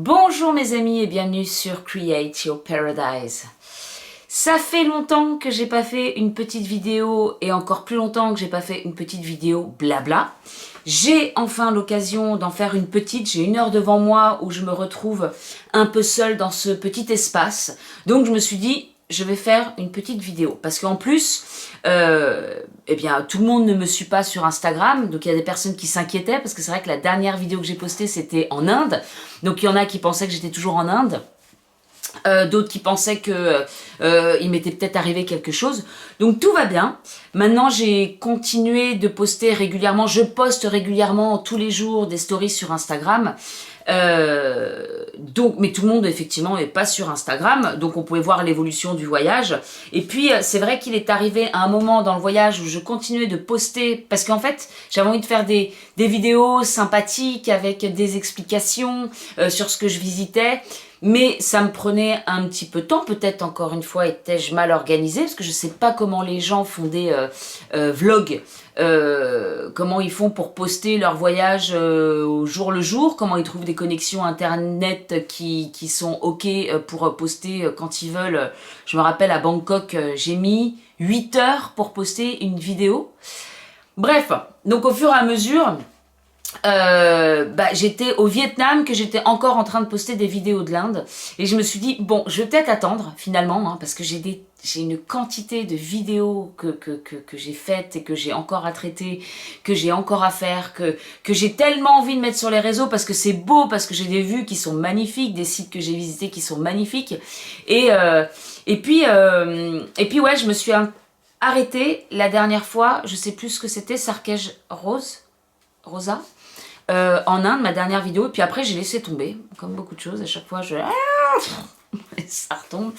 Bonjour mes amis et bienvenue sur Create Your Paradise. Ça fait longtemps que j'ai pas fait une petite vidéo et encore plus longtemps que j'ai pas fait une petite vidéo blabla. J'ai enfin l'occasion d'en faire une petite, j'ai 1 heure devant moi où je me retrouve un peu seule dans ce petit espace. Donc je me suis dit, je vais faire une petite vidéo. Parce qu'en plus, eh bien, tout le monde ne me suit pas sur Instagram. Donc il y a des personnes qui s'inquiétaient parce que c'est vrai que la dernière vidéo que j'ai postée, c'était en Inde. Donc il y en a qui pensaient que j'étais toujours en Inde. D'autres qui pensaient que il m'était peut-être arrivé quelque chose. Donc tout va bien. Maintenant, j'ai continué de poster régulièrement. Je poste régulièrement tous les jours des stories sur Instagram. Mais tout le monde effectivement n'est pas sur Instagram, donc on pouvait voir l'évolution du voyage. Et puis c'est vrai qu'il est arrivé à un moment dans le voyage où je continuais de poster, parce qu'en fait j'avais envie de faire des vidéos sympathiques avec des explications sur ce que je visitais. Mais ça me prenait un petit peu de temps, peut-être encore une fois étais-je mal organisée, parce que je sais pas comment les gens font des vlogs, comment ils font pour poster leur voyage au jour le jour, comment ils trouvent des connexions internet qui sont ok pour poster quand ils veulent. Je me rappelle à Bangkok, j'ai mis 8 heures pour poster une vidéo. Bref, donc au fur et à mesure... j'étais au Vietnam, que j'étais encore en train de poster des vidéos de l'Inde, et je me suis dit bon, je vais peut-être attendre finalement, parce que j'ai une quantité de vidéos que j'ai faites et que j'ai encore à traiter, que j'ai encore à faire, que j'ai tellement envie de mettre sur les réseaux parce que c'est beau, parce que j'ai des vues qui sont magnifiques, des sites que j'ai visités qui sont magnifiques, et puis ouais, je me suis arrêtée la dernière fois, je sais plus ce que c'était, Sarkej Rosa, en Inde, ma dernière vidéo, et puis après j'ai laissé tomber, comme beaucoup de choses, à chaque fois ça retombe,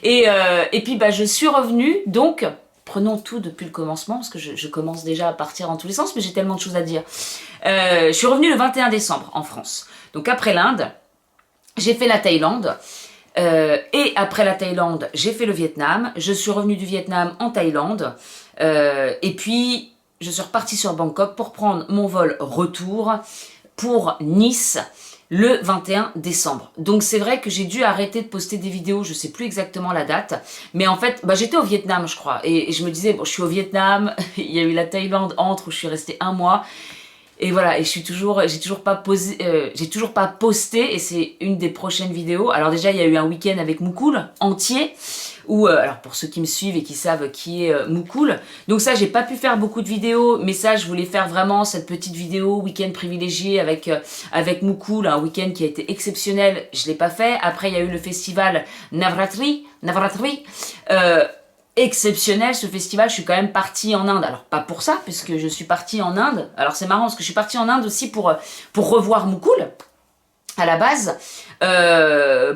et puis je suis revenue, donc prenons tout depuis le commencement, parce que je commence déjà à partir dans tous les sens, mais j'ai tellement de choses à dire. Je suis revenue le 21 décembre en France, donc après l'Inde, j'ai fait la Thaïlande, et après la Thaïlande, j'ai fait le Vietnam, je suis revenue du Vietnam en Thaïlande, et puis... je suis repartie sur Bangkok pour prendre mon vol retour pour Nice le 21 décembre. Donc c'est vrai que j'ai dû arrêter de poster des vidéos, je sais plus exactement la date, mais en fait, j'étais au Vietnam je crois, et je me disais, bon, je suis au Vietnam, il y a eu la Thaïlande où je suis restée 1 mois, et voilà, et j'ai toujours pas posté, et c'est une des prochaines vidéos. Alors déjà, il y a eu un week-end avec Mukul entier, où, alors pour ceux qui me suivent et qui savent qui est Mukul, donc ça, j'ai pas pu faire beaucoup de vidéos, mais ça, je voulais faire vraiment cette petite vidéo week-end privilégié avec Mukul, un week-end qui a été exceptionnel, je l'ai pas fait. Après, il y a eu le festival Navratri, exceptionnel ce festival. Je suis quand même partie en Inde, alors pas pour ça puisque je suis partie en Inde, alors c'est marrant parce que je suis partie en Inde aussi pour revoir Mukul à la base,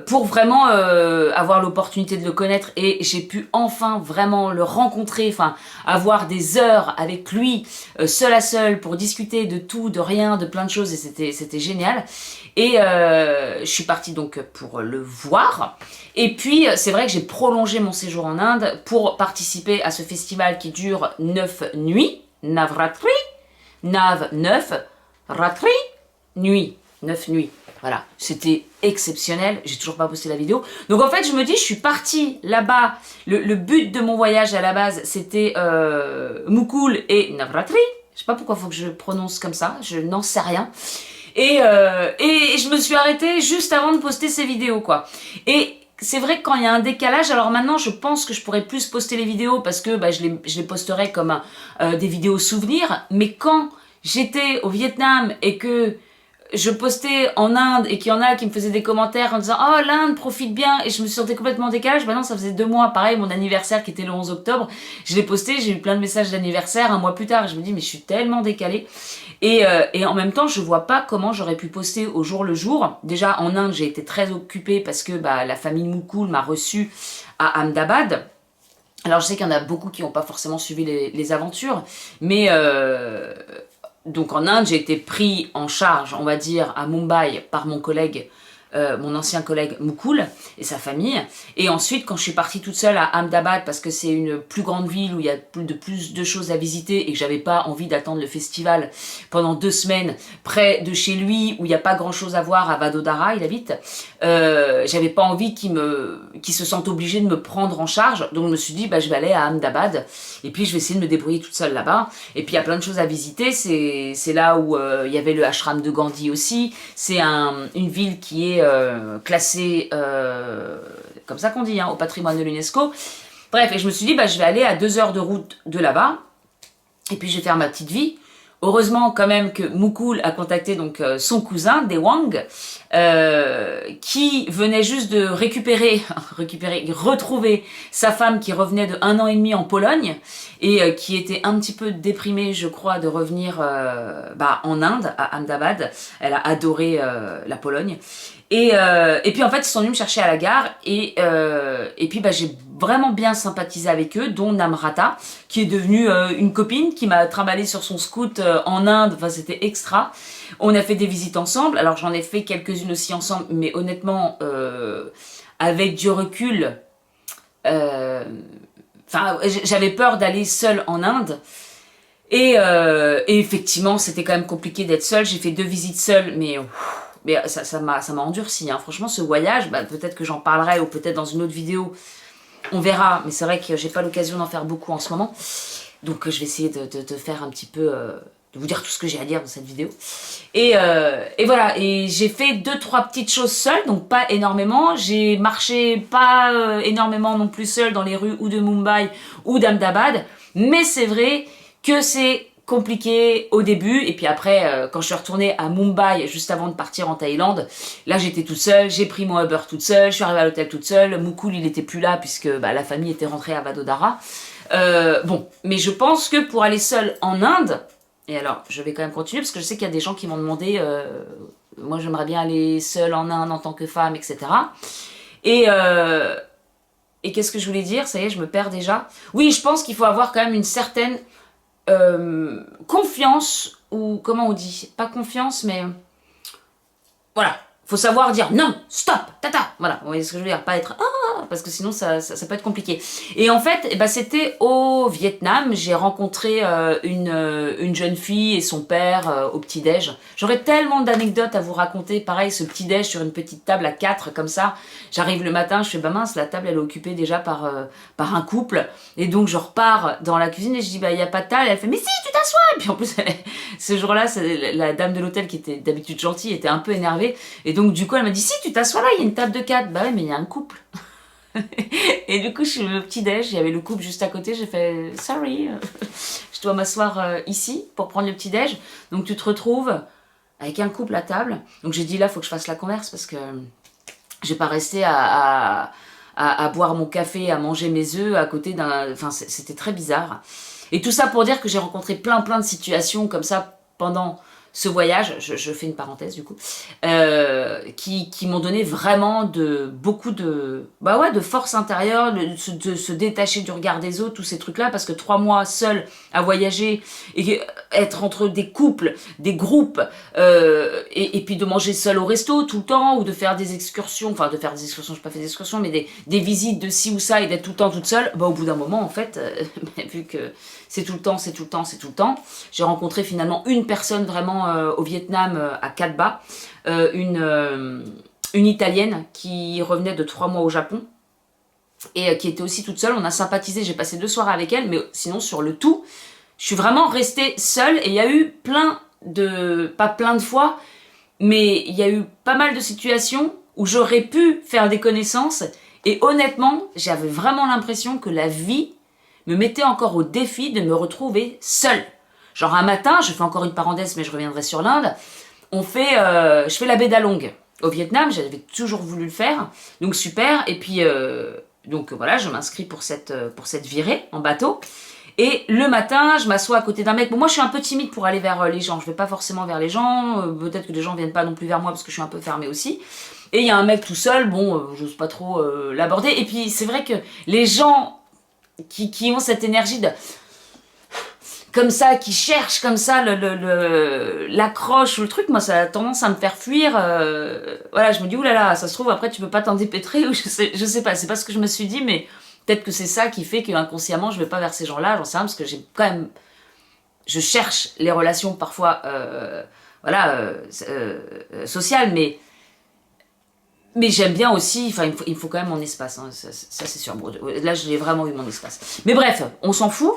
pour vraiment avoir l'opportunité de le connaître, et j'ai pu enfin vraiment le rencontrer, enfin avoir des heures avec lui, seul à seul, pour discuter de tout, de rien, de plein de choses, et c'était génial. Et je suis partie donc pour le voir, et puis c'est vrai que j'ai prolongé mon séjour en Inde pour participer à ce festival qui dure 9 nuits, Navratri, Nav 9, Ratri, nuit, 9 nuits. Voilà, c'était exceptionnel, j'ai toujours pas posté la vidéo. Donc en fait, je me dis, je suis partie là-bas, le but de mon voyage à la base, c'était Mukul et Navratri. Je sais pas pourquoi il faut que je prononce comme ça, je n'en sais rien. Et je me suis arrêtée juste avant de poster ces vidéos, quoi. Et c'est vrai que quand il y a un décalage, alors maintenant je pense que je pourrais plus poster les vidéos parce que je les posterai comme des vidéos souvenirs, mais quand j'étais au Vietnam et que je postais en Inde et qu'il y en a qui me faisaient des commentaires en disant « Oh, l'Inde, profite bien !» et je me suis sentie complètement en décalage. Maintenant, ça faisait 2 mois. Pareil, mon anniversaire qui était le 11 octobre, je l'ai posté, j'ai eu plein de messages d'anniversaire 1 mois plus tard. Et je me dis « Mais je suis tellement décalée !» Et en même temps, je vois pas comment j'aurais pu poster au jour le jour. Déjà, en Inde, j'ai été très occupée parce que la famille Mukul m'a reçue à Ahmedabad. Alors, je sais qu'il y en a beaucoup qui n'ont pas forcément suivi les aventures, mais... donc en Inde, j'ai été pris en charge, on va dire, à Mumbai par mon collègue mon ancien collègue Mukul et sa famille. Et ensuite, quand je suis partie toute seule à Ahmedabad, parce que c'est une plus grande ville où il y a plus de choses à visiter et que j'avais pas envie d'attendre le festival pendant 2 semaines près de chez lui où il n'y a pas grand chose à voir à Vadodara, il habite, j'avais pas envie qu'il se sente obligé de me prendre en charge. Donc je me suis dit, bah, je vais aller à Ahmedabad et puis je vais essayer de me débrouiller toute seule là-bas. Et puis il y a plein de choses à visiter. C'est là où il y avait le ashram de Gandhi aussi. C'est une ville qui est classée, comme ça qu'on dit, hein, au patrimoine de l'UNESCO. Bref, et je me suis dit, bah, je vais aller à 2 heures de route de là-bas. Et puis je vais faire ma petite vie. Heureusement quand même que Mukul a contacté donc son cousin, Dewang, qui venait juste de retrouver sa femme qui revenait de 1 an et demi en Pologne et qui était un petit peu déprimée, je crois, de revenir en Inde, à Ahmedabad. Elle a adoré la Pologne. Et puis en fait, ils sont venus me chercher à la gare et puis j'ai vraiment bien sympathisé avec eux, dont Namrata, qui est devenue une copine qui m'a trimballée sur son scoot en Inde. Enfin, c'était extra. On a fait des visites ensemble. Alors j'en ai fait quelques-unes aussi ensemble, mais honnêtement, avec du recul, j'avais peur d'aller seule en Inde. Et effectivement, c'était quand même compliqué d'être seule. J'ai fait 2 visites seules, mais ça m'a endurci, hein. Franchement, ce voyage, peut-être que j'en parlerai ou peut-être dans une autre vidéo, on verra. Mais c'est vrai que j'ai pas l'occasion d'en faire beaucoup en ce moment. Donc je vais essayer de faire un petit peu, de vous dire tout ce que j'ai à dire dans cette vidéo. Et voilà, et j'ai fait 2-3 petites choses seule, donc pas énormément. J'ai marché pas énormément non plus seule dans les rues ou de Mumbai ou d'Ahmedabad. Mais c'est vrai que c'est compliqué au début, et puis après quand je suis retournée à Mumbai juste avant de partir en Thaïlande, là j'étais toute seule, j'ai pris mon Uber toute seule, je suis arrivée à l'hôtel toute seule. Mukul il était plus là puisque la famille était rentrée à Vadodara. Mais je pense que pour aller seule en Inde, et alors je vais quand même continuer parce que je sais qu'il y a des gens qui m'ont demandé, moi j'aimerais bien aller seule en Inde en tant que femme, etc. Et qu'est-ce que je voulais dire? Ça y est, je me perds déjà. Oui, je pense qu'il faut avoir quand même une certaine confiance, ou comment on dit, pas confiance, mais voilà, faut savoir dire non, stop, tata, voilà, vous voyez ce que je veux dire, pas être parce que sinon ça peut être compliqué. Et en fait, c'était au Vietnam, j'ai rencontré une jeune fille et son père au petit-déj. J'aurais tellement d'anecdotes à vous raconter, pareil, ce petit-déj sur une petite table à 4 comme ça. J'arrive le matin, je fais mince, la table elle est occupée déjà par un couple, et donc je repars dans la cuisine et je dis il y a pas de table, et elle fait mais si, tu t'assois. Et puis en plus ce jour-là, la dame de l'hôtel qui était d'habitude gentille était un peu énervée, et donc du coup elle m'a dit si, tu t'assois là, il y a une table de 4. Bah ouais, mais il y a un couple. Et du coup je suis au petit-déj, il y avait le couple juste à côté, j'ai fait sorry, je dois m'asseoir ici pour prendre le petit-déj. Donc tu te retrouves avec un couple à table, donc j'ai dit là faut que je fasse la converse parce que je vais pas rester à boire mon café, à manger mes œufs à côté d'un... Enfin, c'était très bizarre. Et tout ça pour dire que j'ai rencontré plein de situations comme ça pendant ce voyage, je fais une parenthèse du coup, qui m'ont donné vraiment beaucoup de force intérieure, de se détacher du regard des autres, tous ces trucs-là, parce que 3 mois seul à voyager, et être entre des couples, des groupes, et puis de manger seul au resto tout le temps, ou de faire des excursions, je n'ai pas fait d'excursions, mais des visites de ci ou ça, et d'être tout le temps toute seule, au bout d'un moment, en fait, vu que c'est tout le temps, j'ai rencontré finalement une personne vraiment au Vietnam, à Cat Ba, une Italienne qui revenait de 3 mois au Japon, et qui était aussi toute seule. On a sympathisé, j'ai passé 2 soirées avec elle, mais sinon sur le tout, je suis vraiment restée seule, et il y a eu pas plein de fois, mais il y a eu pas mal de situations où j'aurais pu faire des connaissances, et honnêtement, j'avais vraiment l'impression que la vie me mettait encore au défi de me retrouver seule. Genre un matin, je fais encore une parenthèse, mais je reviendrai sur l'Inde, je fais la baie d'Along au Vietnam, j'avais toujours voulu le faire, donc super, et puis donc voilà, je m'inscris pour cette virée en bateau, et le matin, je m'assois à côté d'un mec. Bon, moi je suis un peu timide pour aller vers les gens, je vais pas forcément vers les gens, peut-être que les gens viennent pas non plus vers moi parce que je suis un peu fermée aussi, et il y a un mec tout seul, j'ose pas trop l'aborder, et puis c'est vrai que les gens qui ont cette énergie de comme ça, qui cherche comme ça l'accroche ou le truc, moi ça a tendance à me faire fuir. Voilà, je me dis oulala, ça se trouve après tu peux pas t'en dépêtrer ou je sais pas, c'est pas ce que je me suis dit, mais peut-être que c'est ça qui fait que inconsciemment je vais pas vers ces gens-là, j'en sais rien parce que j'ai quand même, je cherche les relations parfois, voilà, sociales, mais j'aime bien aussi, enfin il me faut quand même mon espace, hein, ça c'est sûr. Bon, là j'ai vraiment eu mon espace. Mais bref, on s'en fout.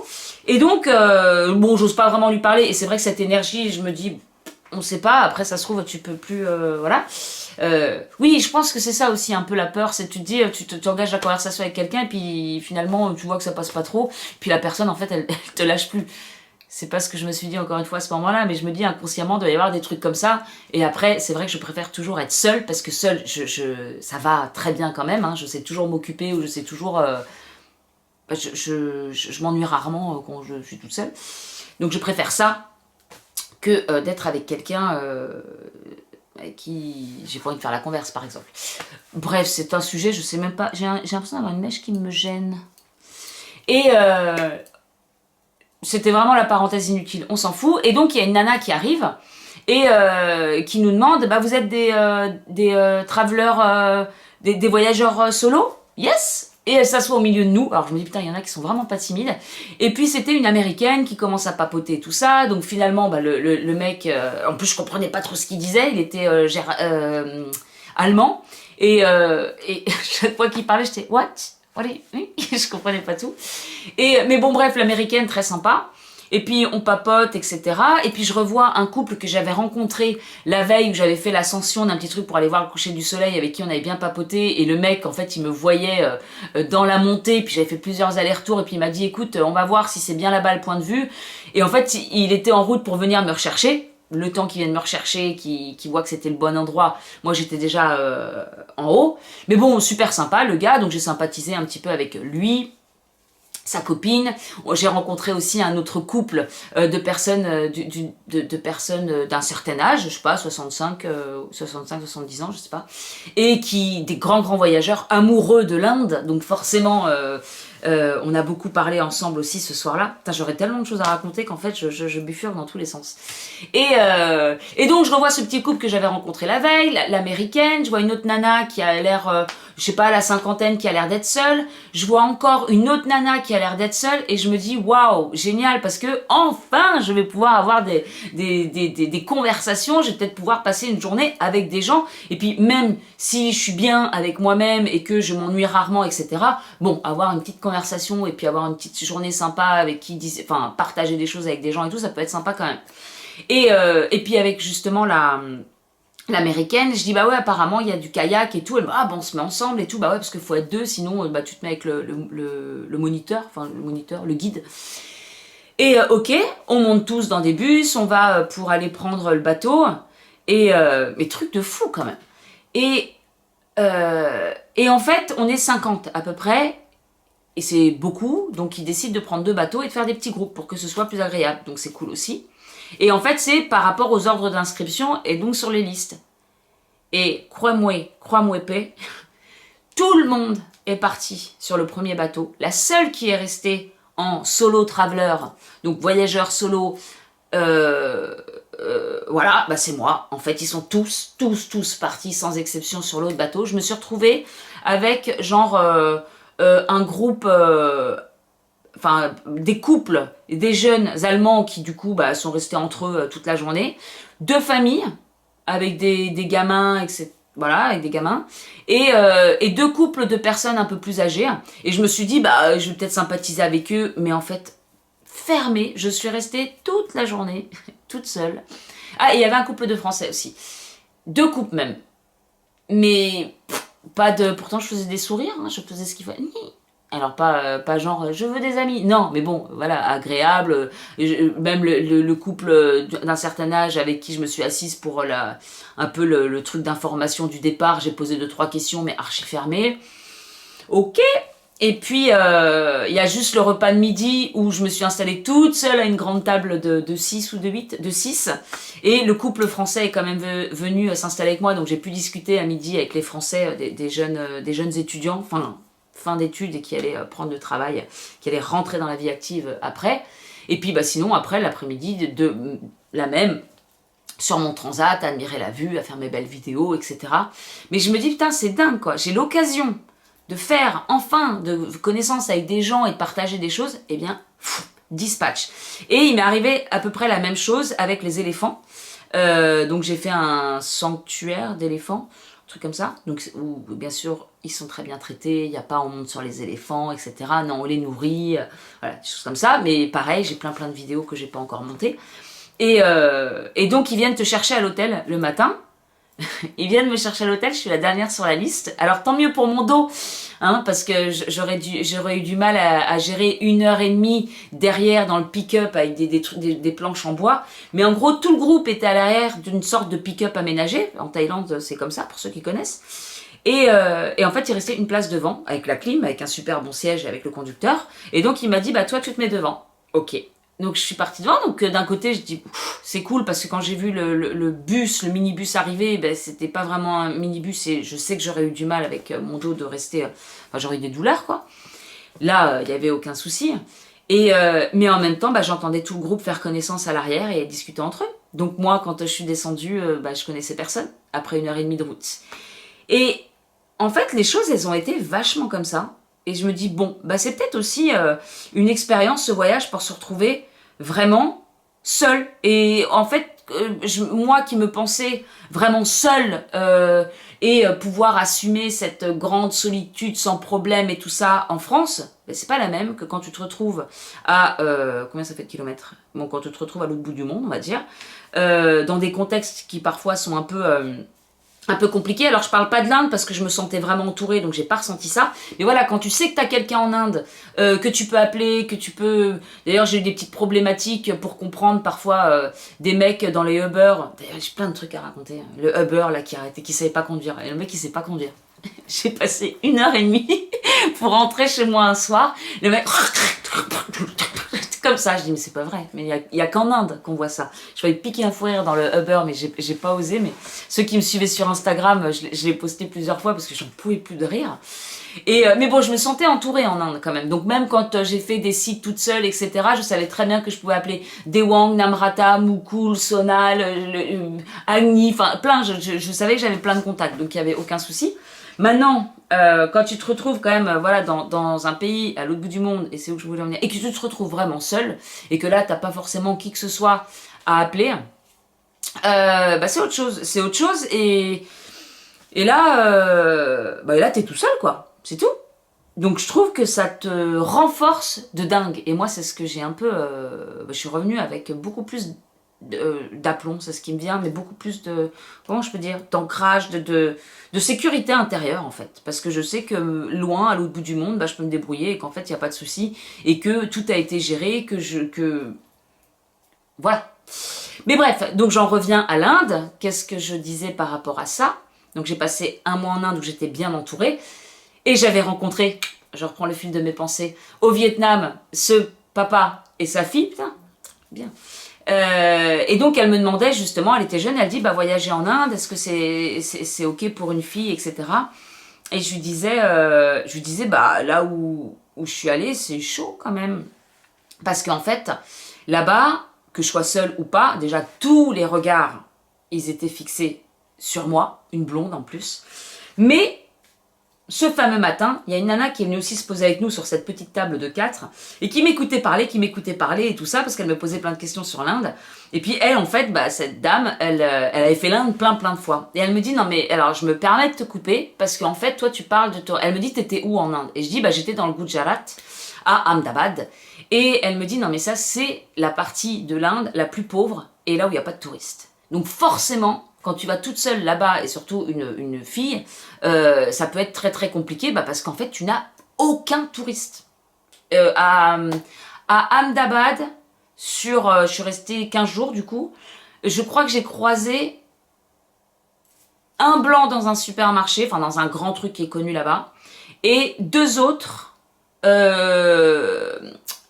Et donc, bon, j'ose pas vraiment lui parler. Et c'est vrai que cette énergie, je me dis, on sait pas, après ça se trouve, tu peux plus, voilà. Oui, je pense que c'est ça aussi un peu la peur, c'est tu te dis, tu engages la conversation avec quelqu'un et puis finalement tu vois que ça passe pas trop. Puis la personne en fait elle te lâche plus. C'est pas ce que je me suis dit encore une fois à ce moment-là, mais je me dis inconsciemment, il doit y avoir des trucs comme ça. Et après, c'est vrai que je préfère toujours être seule, parce que seule, ça va très bien quand même. Hein, je sais toujours m'occuper, ou je sais toujours... je m'ennuie rarement quand je suis toute seule. Donc je préfère ça que d'être avec quelqu'un avec qui j'ai pas envie de faire la converse, par exemple. Bref, c'est un sujet, je sais même pas... J'ai l'impression d'avoir une mèche qui me gêne. Et... c'était vraiment la parenthèse inutile, on s'en fout. Et donc il y a une nana qui arrive et qui nous demande, bah vous êtes des travelers, des voyageurs solo? Yes. Et elle s'assoit au milieu de nous. Alors je me dis putain, il y en a qui sont vraiment pas timides. Et puis c'était une américaine qui commence à papoter tout ça. Donc finalement, bah, le mec, en plus je comprenais pas trop ce qu'il disait. Il était allemand et chaque fois qu'il parlait, j'étais what? Oui, je comprenais pas tout. Mais bon, bref, l'américaine, très sympa. Et puis, on papote, etc. Et puis, je revois un couple que j'avais rencontré la veille où j'avais fait l'ascension d'un petit truc pour aller voir le coucher du soleil, avec qui on avait bien papoté. Et le mec, en fait, il me voyait dans la montée. Puis, j'avais fait plusieurs allers-retours. Et puis, il m'a dit, écoute, on va voir si c'est bien là-bas le point de vue. Et en fait, il était en route pour venir me rechercher. Le temps qu'il vienne me rechercher, qu'il voit que c'était le bon endroit, moi j'étais déjà en haut. Mais bon, super sympa le gars, donc j'ai sympathisé un petit peu avec lui, sa copine. J'ai rencontré aussi un autre couple de personnes de personnes d'un certain âge, je sais pas, 65, 70 ans, je sais pas, et des grands voyageurs amoureux de l'Inde, donc forcément on a beaucoup parlé ensemble aussi ce soir-là. J'aurais tellement de choses à raconter qu'en fait je bifurque dans tous les sens. Et donc je revois ce petit couple que j'avais rencontré la veille, l'américaine, je vois une autre nana qui a l'air, je sais pas, la cinquantaine, qui a l'air d'être seule, je vois encore une autre nana qui a l'air d'être seule, et je me dis waouh, génial, parce que enfin je vais pouvoir avoir des conversations, je vais peut-être pouvoir passer une journée avec des gens, et puis même si je suis bien avec moi-même et que je m'ennuie rarement, etc., bon, avoir une petite conversation et puis avoir une petite journée sympa avec qui, enfin, partager des choses avec des gens et tout, ça peut être sympa quand même. Et puis avec justement l'américaine, je dis bah ouais, apparemment il y a du kayak et tout. Elle me dit ah bon, on se met ensemble et tout. Bah ouais, parce qu'il faut être deux, sinon bah tu te mets avec le moniteur, enfin le guide. Et ok, on monte tous dans des bus, on va pour aller prendre le bateau. Mais truc de fou quand même. Et en fait, on est 50 à peu près. Et c'est beaucoup, donc ils décident de prendre 2 bateaux et de faire des petits groupes pour que ce soit plus agréable. Donc c'est cool aussi. Et en fait, c'est par rapport aux ordres d'inscription et donc sur les listes. Et crois-moi, paix, tout le monde est parti sur le premier bateau. La seule qui est restée en solo traveler, donc voyageur solo, voilà, bah c'est moi. En fait, ils sont tous partis sans exception sur l'autre bateau. Je me suis retrouvée avec genre un groupe, enfin des couples, des jeunes Allemands qui du coup bah, sont restés entre eux toute la journée, 2 familles avec des gamins, etc. Voilà, avec des gamins, et 2 couples de personnes un peu plus âgées. Et je me suis dit, bah, je vais peut-être sympathiser avec eux, mais en fait, fermée, je suis restée toute la journée, toute seule. Ah, et il y avait un couple de Français aussi. 2 couples même. Mais pas de... Pourtant, je faisais des sourires, hein, je faisais ce qu'il fallait. Alors, pas genre, je veux des amis. Non, mais bon, voilà, agréable. Même le couple d'un certain âge avec qui je me suis assise pour un peu le truc d'information du départ, j'ai posé 2-3 questions, mais archi fermées. Ok. Et puis, il y a juste le repas de midi où je me suis installée toute seule à une grande table de 6 ou de 6. Et le couple français est quand même venu s'installer avec moi, donc j'ai pu discuter à midi avec les Français, des jeunes étudiants, enfin, fin d'études et qui allaient prendre le travail, qui allaient rentrer dans la vie active après. Et puis bah, sinon, après, l'après-midi, la même, sur mon transat, à admirer la vue, à faire mes belles vidéos, etc. Mais je me dis, putain, c'est dingue, quoi. J'ai l'occasion de faire, enfin, de connaissance avec des gens et de partager des choses, eh bien, dispatch. Et il m'est arrivé à peu près la même chose avec les éléphants. Donc j'ai fait un sanctuaire d'éléphants, un truc comme ça, donc, où bien sûr ils sont très bien traités, il n'y a pas on monte sur les éléphants, etc. Non, on les nourrit, voilà, des choses comme ça, mais pareil, j'ai plein de vidéos que j'ai pas encore montées. Et donc ils viennent te chercher à l'hôtel le matin. Ils viennent me chercher à l'hôtel, je suis la dernière sur la liste. Alors tant mieux pour mon dos, hein, parce que j'aurais eu du mal à gérer 1h30 derrière dans le pick-up avec des planches en bois. Mais en gros, tout le groupe était à l'arrière d'une sorte de pick-up aménagé. En Thaïlande, c'est comme ça, pour ceux qui connaissent. Et en fait, il restait une place devant, avec la clim, avec un super bon siège et avec le conducteur. Et donc il m'a dit, bah toi tu te mets devant. Ok. Donc je suis partie devant, donc d'un côté je dis c'est cool parce que quand j'ai vu le bus, le minibus arriver, ben, c'était pas vraiment un minibus et je sais que j'aurais eu du mal avec mon dos de rester, enfin j'aurais eu des douleurs quoi. Là il n'y avait aucun souci. Mais en même temps bah, j'entendais tout le groupe faire connaissance à l'arrière et discuter entre eux. Donc moi quand je suis descendue, bah, je connaissais personne après 1h30 de route. Et en fait les choses elles ont été vachement comme ça. Et je me dis bon bah c'est peut-être aussi une expérience ce voyage pour se retrouver vraiment seule. Et en fait, moi qui me pensais vraiment seule et pouvoir assumer cette grande solitude sans problème et tout ça en France, ben, c'est pas la même que quand tu te retrouves à... combien ça fait de kilomètres? Bon, quand tu te retrouves à l'autre bout du monde, on va dire, dans des contextes qui parfois sont un peu compliqué. Alors je parle pas de l'Inde parce que je me sentais vraiment entourée donc j'ai pas ressenti ça, mais voilà, quand tu sais que t'as quelqu'un en Inde que tu peux appeler, que tu peux, d'ailleurs j'ai eu des petites problématiques pour comprendre parfois des mecs dans les Uber, d'ailleurs j'ai plein de trucs à raconter, le Uber là qui savait pas conduire, et le mec il sait pas conduire. J'ai passé 1h30 pour rentrer chez moi un soir, le mec comme ça, je dis mais c'est pas vrai, mais il y a qu'en Inde qu'on voit ça. Je voulais piquer un fou rire dans le Uber, mais j'ai pas osé, mais ceux qui me suivaient sur Instagram, je l'ai posté plusieurs fois parce que j'en pouvais plus de rire. Mais bon, je me sentais entourée en Inde quand même, donc même quand j'ai fait des sites toute seule, etc., je savais très bien que je pouvais appeler Dewang, Namrata, Mukul, Sonal, Agni, enfin plein, je savais que j'avais plein de contacts, donc il y avait aucun souci. Maintenant, quand tu te retrouves quand même voilà, dans un pays à l'autre bout du monde, et c'est où je voulais en venir, et que tu te retrouves vraiment seul, et que là, t'as pas forcément qui que ce soit à appeler, bah c'est autre chose. C'est autre chose, et là t'es tout seul, quoi. C'est tout. Donc je trouve que ça te renforce de dingue. Et moi, c'est ce que j'ai un peu... je suis revenue avec beaucoup plus d'aplomb, c'est ce qui me vient, mais beaucoup plus de, comment je peux dire, d'ancrage, de sécurité intérieure en fait, parce que je sais que loin, à l'autre bout du monde, bah, je peux me débrouiller et qu'en fait il n'y a pas de souci et que tout a été géré, voilà. Mais bref, donc j'en reviens à l'Inde. Qu'est-ce que je disais par rapport à ça? Donc j'ai passé un mois en Inde où j'étais bien entourée et j'avais rencontré, je reprends le fil de mes pensées, au Vietnam, ce papa et sa fille, putain, bien. Et donc elle me demandait justement, elle était jeune, elle dit bah voyager en Inde, est-ce que c'est ok pour une fille, etc. Et je lui disais bah là où je suis allée, c'est chaud quand même, parce qu'en fait là-bas, que je sois seule ou pas, déjà tous les regards ils étaient fixés sur moi, une blonde en plus, mais ce fameux matin, il y a une nana qui est venue aussi se poser avec nous sur cette petite table de 4 et qui m'écoutait parler et tout ça parce qu'elle me posait plein de questions sur l'Inde. Et puis elle, en fait, bah, cette dame, elle avait fait l'Inde plein de fois. Et elle me dit, non mais alors je me permets de te couper parce qu'en fait, toi tu parles de toi. Elle me dit, t'étais où en Inde? Et je dis, bah j'étais dans le Gujarat, à Ahmedabad. Et elle me dit, non mais ça c'est la partie de l'Inde la plus pauvre et là où il n'y a pas de touristes. Donc forcément, quand tu vas toute seule là-bas, et surtout une fille, ça peut être très compliqué, bah parce qu'en fait, tu n'as aucun touriste. À Ahmedabad, je suis restée 15 jours du coup, je crois que j'ai croisé un blanc dans un supermarché, enfin dans un grand truc qui est connu là-bas, et 2 autres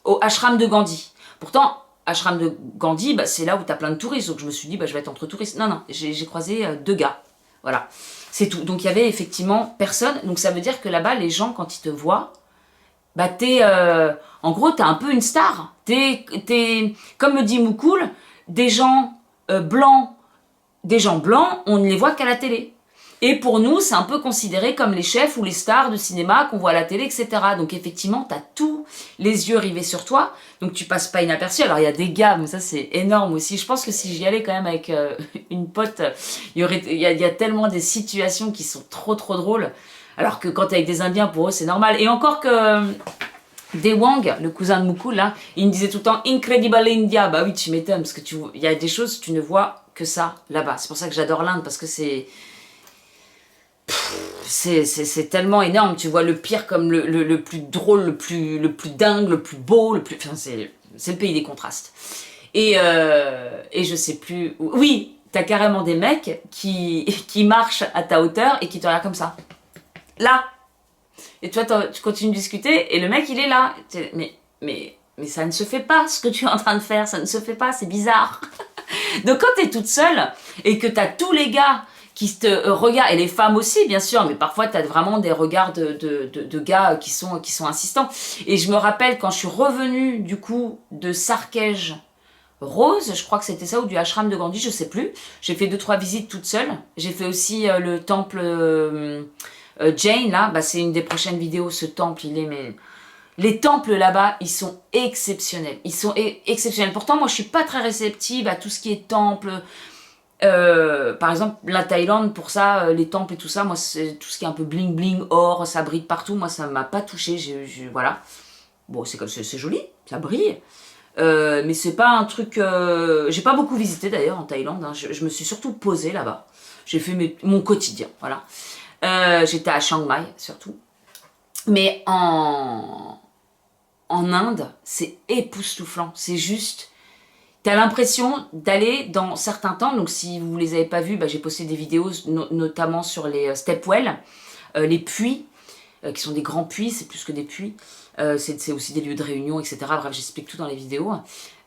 au ashram de Gandhi. Pourtant, ashram de Gandhi, bah, c'est là où t'as plein de touristes, donc je me suis dit, bah, je vais être entre touristes. Non, j'ai croisé 2 gars, voilà, c'est tout. Donc il y avait effectivement personne, donc ça veut dire que là-bas, les gens, quand ils te voient, bah en gros, t'es un peu une star. Comme me dit Moukoul, des gens blancs, on ne les voit qu'à la télé. Et pour nous, c'est un peu considéré comme les chefs ou les stars de cinéma qu'on voit à la télé, etc. Donc effectivement, t'as tous les yeux rivés sur toi, donc tu passes pas inaperçu. Alors il y a des gars, mais ça c'est énorme aussi. Je pense que si j'y allais quand même avec une pote, il y a tellement des situations qui sont trop trop drôles. Alors que quand t'es avec des Indiens, pour eux c'est normal. Et encore que des Wang, le cousin de Mukul, là, il me disait tout le temps Incredible India. Bah oui, tu m'étonnes, parce que il y a des choses, tu ne vois que ça là-bas. C'est pour ça que j'adore l'Inde, parce que c'est tellement énorme. Tu vois le pire comme le plus drôle, le plus dingue, le plus beau, enfin, c'est le pays des contrastes. Et je sais plus. Oui, t'as carrément des mecs qui marchent à ta hauteur et qui te regardent comme ça. Là. Et toi, tu continues de discuter et le mec, il est là. Mais ça ne se fait pas ce que tu es en train de faire. Ça ne se fait pas, c'est bizarre. Donc quand t'es toute seule et que t'as tous les gars qui te regardent, et les femmes aussi bien sûr, mais parfois t'as vraiment des regards de gars qui sont insistants. Et je me rappelle quand je suis revenue du coup de Sarkej Rose, je crois que c'était ça, ou du ashram de Gandhi, je sais plus. J'ai fait 2-3 visites toute seule. J'ai fait aussi le temple Jain, là, bah, c'est une des prochaines vidéos, ce temple, il est... Mais... Les temples là-bas, ils sont exceptionnels. Ils sont exceptionnels. Pourtant, moi, je suis pas très réceptive à tout ce qui est temple. Par exemple, la Thaïlande, pour ça, les temples et tout ça, moi, c'est tout ce qui est un peu bling bling, or, ça brille partout. Moi, ça m'a pas touché. Voilà. Bon, c'est joli, ça brille. Mais c'est pas un truc... J'ai pas beaucoup visité d'ailleurs en Thaïlande. Hein. Je me suis surtout posée là-bas. J'ai fait mon quotidien, voilà. J'étais à Chiang Mai surtout. Mais en Inde, c'est époustouflant. C'est juste... T'as l'impression d'aller dans certains temples. Donc si vous les avez pas vus, bah, j'ai posté des vidéos notamment sur les stepwells, les puits, qui sont des grands puits, c'est plus que des puits. C'est aussi des lieux de réunion, etc. Bref, j'explique tout dans les vidéos.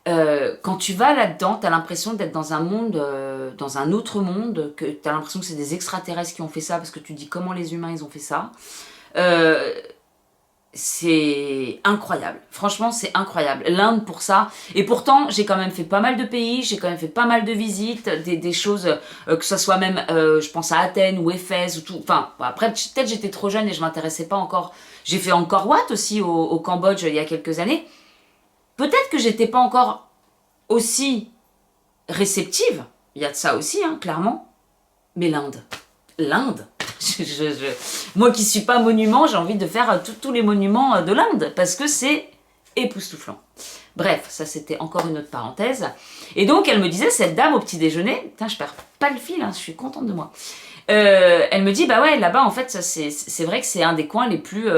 Quand tu vas là-dedans, t'as l'impression d'être dans un monde, dans un autre monde, que t'as l'impression que c'est des extraterrestres qui ont fait ça, parce que tu te dis comment les humains ils ont fait ça. C'est incroyable. Franchement, c'est incroyable. L'Inde pour ça. Et pourtant, j'ai quand même fait pas mal de pays, j'ai quand même fait pas mal de visites, des choses, que ce soit même, je pense à Athènes ou Éphèse ou tout. Enfin, après, peut-être j'étais trop jeune et je m'intéressais pas encore. J'ai fait Angkor Wat aussi au Cambodge il y a quelques années. Peut-être que j'étais pas encore aussi réceptive. Il y a de ça aussi, hein, clairement. Mais l'Inde. Moi qui suis pas monument, j'ai envie de faire tous les monuments de l'Inde parce que c'est époustouflant. Bref, ça c'était encore une autre parenthèse. Et donc elle me disait, cette dame au petit déjeuner, putain je perds pas le fil, hein, je suis contente de moi. Elle me dit, bah ouais, là-bas en fait c'est vrai que c'est un des coins les plus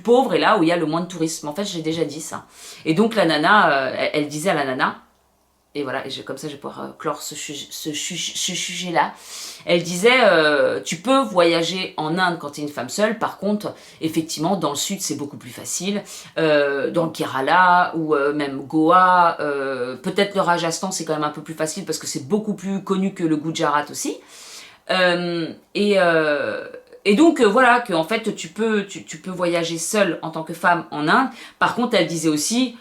pauvres et là où il y a le moins de tourisme. En fait j'ai déjà dit ça. Et donc la nana, elle disait à la nana, et voilà, comme ça je vais pouvoir clore ce sujet-là. Elle disait, tu peux voyager en Inde quand tu es une femme seule, par contre, effectivement, dans le sud c'est beaucoup plus facile, dans le Kerala ou même Goa, peut-être le Rajasthan c'est quand même un peu plus facile parce que c'est beaucoup plus connu que le Gujarat aussi. Et donc voilà, que en fait tu peux voyager seule en tant que femme en Inde. Par contre, elle disait aussi,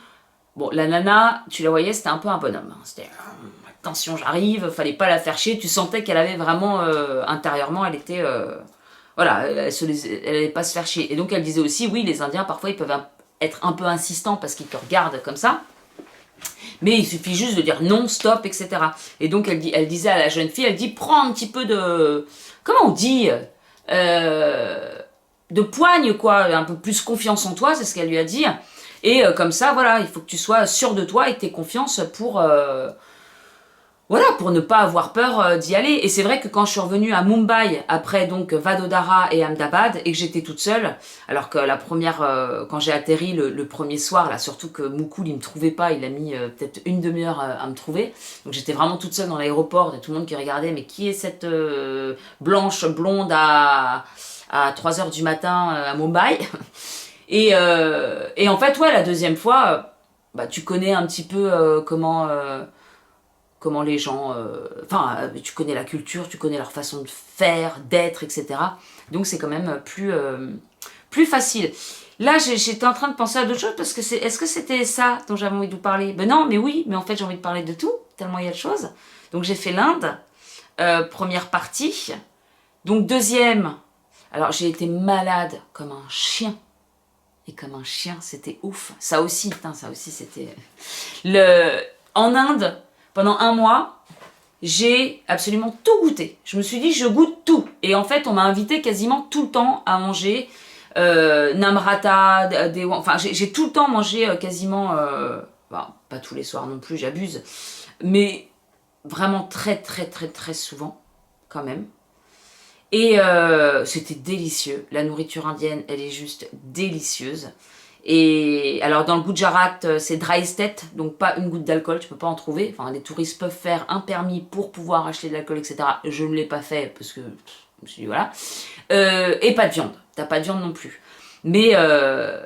bon, la nana, tu la voyais, c'était un peu un bonhomme. Hein. C'était, attention, j'arrive, fallait pas la faire chier. Tu sentais qu'elle avait vraiment, intérieurement, elle était... voilà, elle allait pas se faire chier. Et donc elle disait aussi, oui, les Indiens, parfois, ils peuvent être un peu insistants parce qu'ils te regardent comme ça. Mais il suffit juste de dire non, stop, etc. Et donc elle disait à la jeune fille, elle dit, prends un petit peu de... Comment on dit de poigne, quoi. Un peu plus confiance en toi, c'est ce qu'elle lui a dit. Et comme ça, voilà, il faut que tu sois sûr de toi et que tu aies confiance pour ne pas avoir peur d'y aller. Et c'est vrai que quand je suis revenue à Mumbai, après donc Vadodara et Ahmedabad, et que j'étais toute seule, alors que la première, quand j'ai atterri le premier soir, là, surtout que Mukul, il me trouvait pas, il a mis peut-être une demi-heure à me trouver. Donc j'étais vraiment toute seule dans l'aéroport, et tout le monde qui regardait, mais qui est cette blanche blonde à 3h du matin à Mumbai? Et en fait, ouais, la deuxième fois, bah, tu connais un petit peu comment les gens... tu connais la culture, tu connais leur façon de faire, d'être, etc. Donc c'est quand même plus facile. là, j'étais en train de penser à d'autres choses parce que est-ce que c'était ça dont j'avais envie de vous parler? Ben non, mais oui, mais en fait, j'ai envie de parler de tout, tellement il y a de choses. Donc, j'ai fait l'Inde, première partie. Donc, deuxième, alors j'ai été malade comme un chien. Et comme un chien, c'était ouf. Ça aussi, putain, ça aussi, c'était... En Inde, pendant un mois, j'ai absolument tout goûté. Je me suis dit, je goûte tout. Et en fait, on m'a invité quasiment tout le temps à manger namrata, enfin, j'ai tout le temps mangé quasiment... Enfin, pas tous les soirs non plus, j'abuse. Mais vraiment très, très, très, très souvent, quand même. Et c'était délicieux. La nourriture indienne, elle est juste délicieuse. Et alors dans le Gujarat, c'est dry estate, donc pas une goutte d'alcool, tu peux pas en trouver. Enfin, les touristes peuvent faire un permis pour pouvoir acheter de l'alcool, etc. Je ne l'ai pas fait parce que je me suis dit voilà. Et pas de viande. T'as pas de viande non plus. Mais la...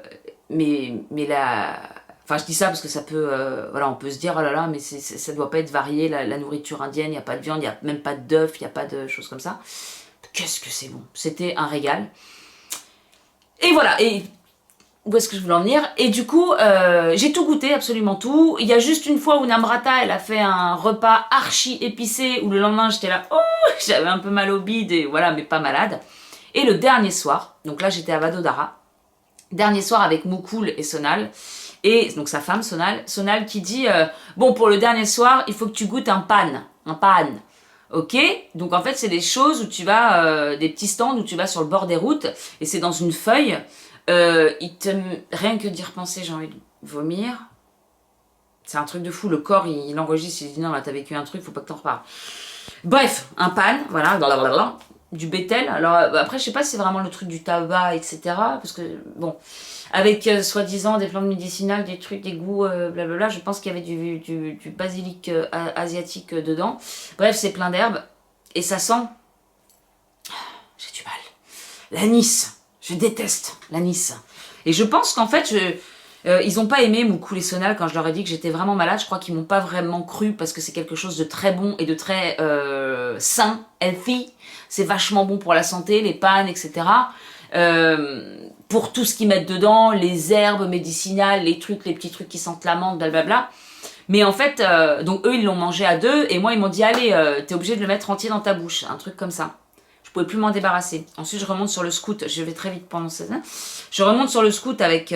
Enfin, je dis ça parce que ça peut... voilà, on peut se dire, oh là là, mais ça doit pas être varié, la nourriture indienne, il n'y a pas de viande, il n'y a même pas d'œufs, il n'y a pas de choses comme ça. Qu'est-ce que c'est bon. C'était un régal. Et voilà, et où est-ce que je voulais en venir? Et du coup, j'ai tout goûté, absolument tout. Il y a juste une fois où Namrata, elle a fait un repas archi épicé, où le lendemain, j'étais là, oh, j'avais un peu mal au bide, et voilà, mais pas malade. Et le dernier soir, donc là, j'étais à Vadodara, dernier soir avec Mukul et Sonal, et donc sa femme, Sonal qui dit, bon, pour le dernier soir, il faut que tu goûtes un pan. Ok, donc en fait c'est des choses où tu vas, des petits stands où tu vas sur le bord des routes et c'est dans une feuille. Rien que d'y repenser, j'ai envie de vomir. C'est un truc de fou, le corps il enregistre, il dit non là t'as vécu un truc, faut pas que t'en reparles. Bref, un pan, voilà, blablabla, du bétel. Alors après je sais pas si c'est vraiment le truc du tabac, etc. Parce que bon, avec soi-disant des plantes médicinales, des trucs, des goûts, blablabla, je pense qu'il y avait du basilic asiatique dedans. Bref, c'est plein d'herbes. Et ça sent... J'ai du mal. L'anis. Je déteste l'anis. Et je pense qu'en fait, ils n'ont pas aimé Mukul et Sonal quand je leur ai dit que j'étais vraiment malade. Je crois qu'ils m'ont pas vraiment cru parce que c'est quelque chose de très bon et de très sain, healthy. C'est vachement bon pour la santé, les pannes, etc. Pour tout ce qu'ils mettent dedans, les herbes médicinales, les trucs, les petits trucs qui sentent la menthe, blablabla. Mais en fait, donc eux, ils l'ont mangé à deux, et moi, ils m'ont dit, allez, t'es obligé de le mettre entier dans ta bouche, un truc comme ça. Je pouvais plus m'en débarrasser. Ensuite, je remonte sur le scoot, je vais très vite pendant cette... Je remonte sur le scoot avec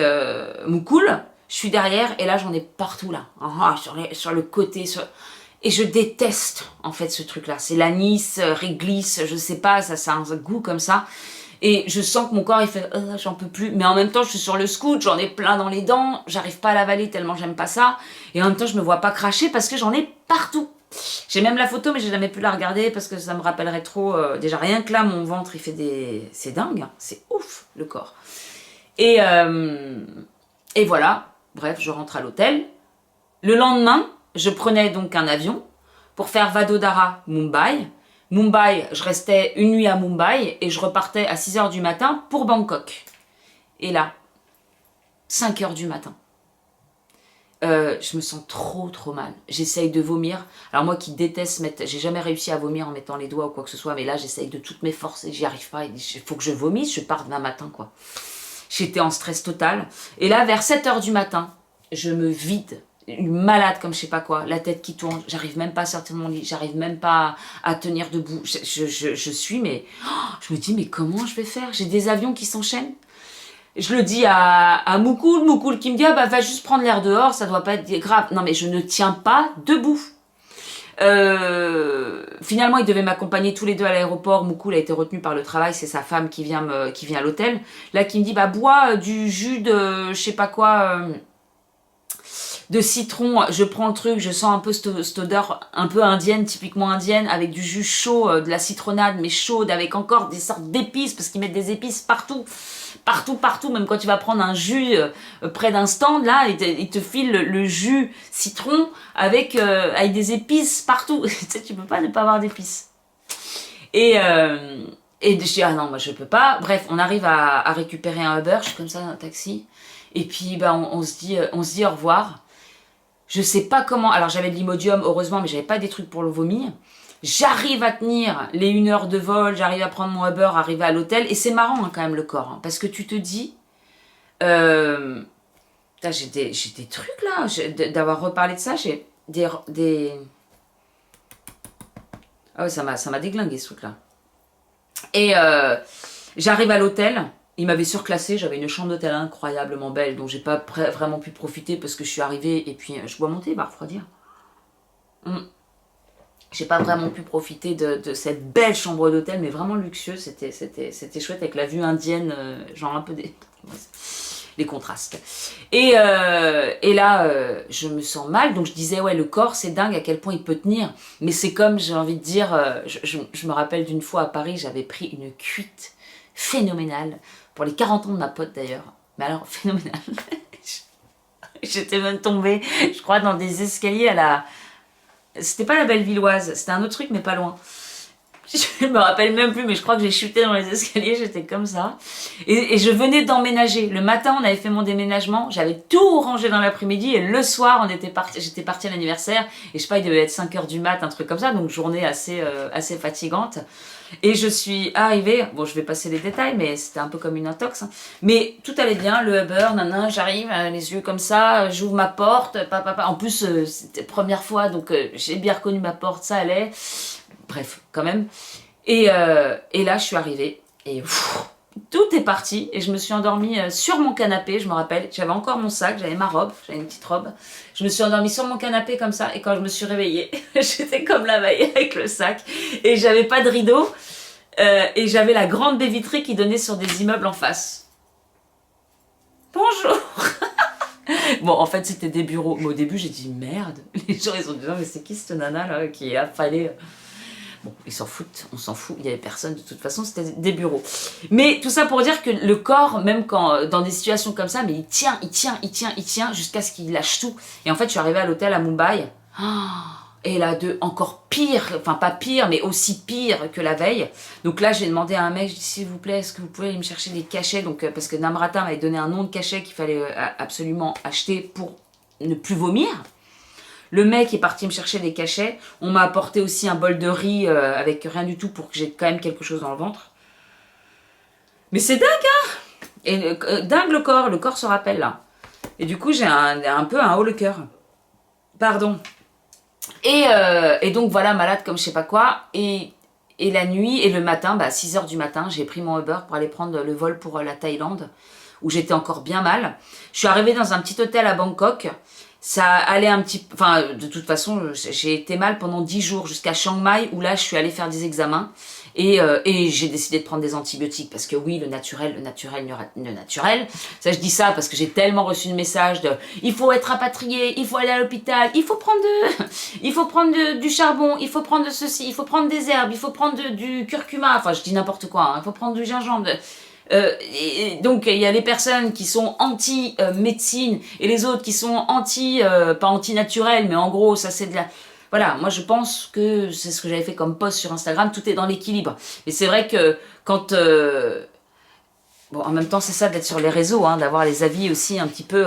Mukul, je suis derrière, et là, j'en ai partout, là. Sur le côté, Et je déteste, en fait, ce truc-là. C'est l'anis, réglisse, je sais pas, ça a un goût comme ça. Et je sens que mon corps, il fait j'en peux plus. Mais en même temps, je suis sur le scoot, j'en ai plein dans les dents, j'arrive pas à l'avaler tellement j'aime pas ça. Et en même temps, je me vois pas cracher parce que j'en ai partout. J'ai même la photo, mais j'ai jamais pu la regarder parce que ça me rappellerait trop. Déjà, rien que là, mon ventre, il fait des. C'est dingue, hein. C'est ouf, le corps. Et voilà. Bref, je rentre à l'hôtel. Le lendemain, je prenais donc un avion pour faire Vadodara, Mumbai. Mumbai, je restais une nuit à Mumbai et je repartais à 6h du matin pour Bangkok. Et là, 5h du matin, je me sens trop mal. J'essaye de vomir. Alors moi qui déteste mettre... J'ai jamais réussi à vomir en mettant les doigts ou quoi que ce soit, mais là j'essaye de toutes mes forces et j'y arrive pas. Il faut que je vomisse, je pars demain matin, quoi. J'étais en stress total. Et là, vers 7h du matin, je me vide. Une malade comme je sais pas quoi, la tête qui tourne, j'arrive même pas à sortir de mon lit, j'arrive même pas à tenir debout, je suis mais, je me dis mais comment je vais faire, j'ai des avions qui s'enchaînent. Je le dis à Mukul qui me dit ah bah va juste prendre l'air dehors, ça doit pas être grave. Non mais je ne tiens pas debout. Finalement ils devaient m'accompagner tous les deux à l'aéroport. Mukul a été retenu par le travail, c'est sa femme qui vient à l'hôtel, là qui me dit bah bois du jus de je sais pas quoi, de citron, je prends le truc, je sens un peu cette odeur un peu indienne, typiquement indienne, avec du jus chaud, de la citronnade, mais chaude, avec encore des sortes d'épices, parce qu'ils mettent des épices partout, même quand tu vas prendre un jus près d'un stand, là, ils te filent le jus citron avec des épices partout. Tu sais, tu peux pas ne pas avoir d'épices. Et je dis, ah non, moi je peux pas. Bref, on arrive à récupérer un Uber, je suis comme ça dans un taxi, et puis bah, on se dit au revoir. Je sais pas comment, alors j'avais de l'Imodium heureusement, mais j'avais pas des trucs pour le vomi. J'arrive à tenir les 1 heure de vol, j'arrive à prendre mon Uber, arriver à l'hôtel, et c'est marrant hein, quand même le corps, hein, parce que tu te dis, Putain, j'ai des trucs là, d'avoir reparlé de ça, j'ai des... Ah ouais, ça m'a déglingué ce truc-là. Et j'arrive à l'hôtel, il m'avait surclassé, j'avais une chambre d'hôtel incroyablement belle, dont j'ai pas vraiment pi profiter parce que je suis arrivée et puis je bois mon thé, il va refroidir. J'ai pas vraiment pu profiter de cette belle chambre d'hôtel, mais vraiment luxueux, c'était chouette avec la vue indienne, genre un peu des... les contrastes. Et là, je me sens mal, donc je disais, ouais, le corps, c'est dingue à quel point il peut tenir, mais c'est comme, j'ai envie de dire, je me rappelle d'une fois à Paris, j'avais pris une cuite phénoménale, pour les 40 ans de ma pote d'ailleurs, mais alors phénoménale. J'étais même tombée, je crois, dans des escaliers à la... C'était pas la Bellevilloise, c'était un autre truc, mais pas loin. Je me rappelle même plus, mais je crois que j'ai chuté dans les escaliers, j'étais comme ça. Et je venais d'emménager. Le matin, on avait fait mon déménagement, j'avais tout rangé dans l'après-midi, et le soir, j'étais partie à l'anniversaire, et je sais pas, il devait être 5 h du mat, un truc comme ça, donc journée assez fatigante. Et je suis arrivée, bon, je vais passer les détails, mais c'était un peu comme une intox, hein. Mais tout allait bien, le Uber, nanan, j'arrive, les yeux comme ça, j'ouvre ma porte, papa. En plus, c'était la première fois, donc j'ai bien reconnu ma porte, ça allait. Bref, quand même. Et là, je suis arrivée, et tout est parti, et je me suis endormie sur mon canapé, je me rappelle, j'avais encore mon sac, j'avais ma robe, j'avais une petite robe, je me suis endormie sur mon canapé comme ça, et quand je me suis réveillée, j'étais comme la veille avec le sac, et j'avais pas de rideau, et j'avais la grande baie vitrée qui donnait sur des immeubles en face. Bonjour. Bon, en fait, c'était des bureaux, mais au début, j'ai dit merde, les gens, ils ont dit, mais c'est qui cette nana là qui a fallu... Bon, ils s'en foutent, on s'en fout, il y avait personne, de toute façon, c'était des bureaux. Mais tout ça pour dire que le corps, même quand dans des situations comme ça, mais il tient, jusqu'à ce qu'il lâche tout. Et en fait, je suis arrivée à l'hôtel à Mumbai, et là, encore pire, enfin pas pire, mais aussi pire que la veille. Donc là, j'ai demandé à un mec, je dis, s'il vous plaît, est-ce que vous pouvez aller me chercher des cachets, donc, parce que Namrata m'avait donné un nom de cachet qu'il fallait absolument acheter pour ne plus vomir. Le mec est parti me chercher des cachets. On m'a apporté aussi un bol de riz avec rien du tout pour que j'ai quand même quelque chose dans le ventre. Mais c'est dingue, hein. Et dingue le corps se rappelle là. Et du coup, j'ai un peu un haut le cœur. Pardon. Et donc voilà, malade comme je sais pas quoi. Et la nuit et le matin, à 6 h du matin, j'ai pris mon Uber pour aller prendre le vol pour la Thaïlande, où j'étais encore bien mal. Je suis arrivée dans un petit hôtel à Bangkok. Ça allait un petit... Enfin, de toute façon, j'ai été mal pendant 10 jours jusqu'à Chiang Mai, où là, je suis allée faire des examens. Et j'ai décidé de prendre des antibiotiques, parce que oui, le naturel. Ça, je dis ça parce que j'ai tellement reçu de messages de « il faut être rapatrié, il faut aller à l'hôpital, il faut prendre du charbon, il faut prendre de ceci, il faut prendre des herbes, il faut prendre du curcuma. » Enfin, je dis n'importe quoi, hein, il faut prendre du gingembre. Et donc il y a les personnes qui sont anti-médecine et les autres qui sont pas anti-naturel, mais en gros ça c'est de la... Voilà, moi je pense que c'est ce que j'avais fait comme post sur Instagram, tout est dans l'équilibre. Et c'est vrai que quand... Bon, en même temps, c'est ça d'être sur les réseaux, hein, d'avoir les avis aussi un petit peu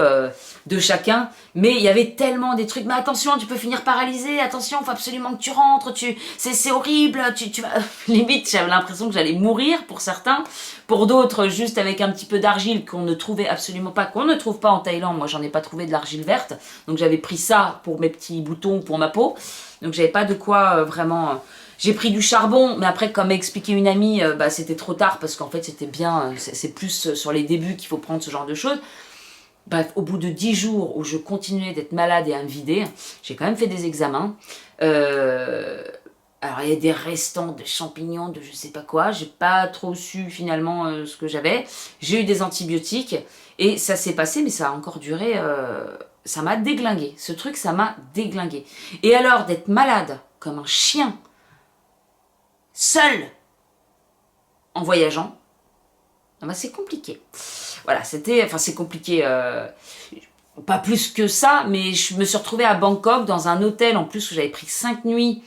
de chacun. Mais il y avait tellement des trucs. Mais attention, tu peux finir paralysé. Attention, faut absolument que tu rentres. C'est horrible. Tu vas... Limite, j'avais l'impression que j'allais mourir pour certains. Pour d'autres, juste avec un petit peu d'argile qu'on ne trouvait absolument pas, qu'on ne trouve pas en Thaïlande. Moi, j'en ai pas trouvé de l'argile verte. Donc, j'avais pris ça pour mes petits boutons, pour ma peau. Donc, j'avais pas de quoi vraiment... J'ai pris du charbon, mais après, comme m'a expliqué une amie, c'était trop tard parce qu'en fait, c'était bien, c'est plus sur les débuts qu'il faut prendre ce genre de choses. Bref, au bout de 10 jours où je continuais d'être malade et à me vider, j'ai quand même fait des examens. Alors, il y a des restants de champignons, de je sais pas quoi. J'ai pas trop su finalement ce que j'avais. J'ai eu des antibiotiques et ça s'est passé, mais ça a encore duré. Ça m'a déglingué. Ce truc, ça m'a déglingué. Et alors, d'être malade comme un chien, seul, en voyageant, c'est compliqué. Voilà, c'est compliqué, pas plus que ça, mais je me suis retrouvée à Bangkok, dans un hôtel, en plus, où j'avais pris 5 nuits,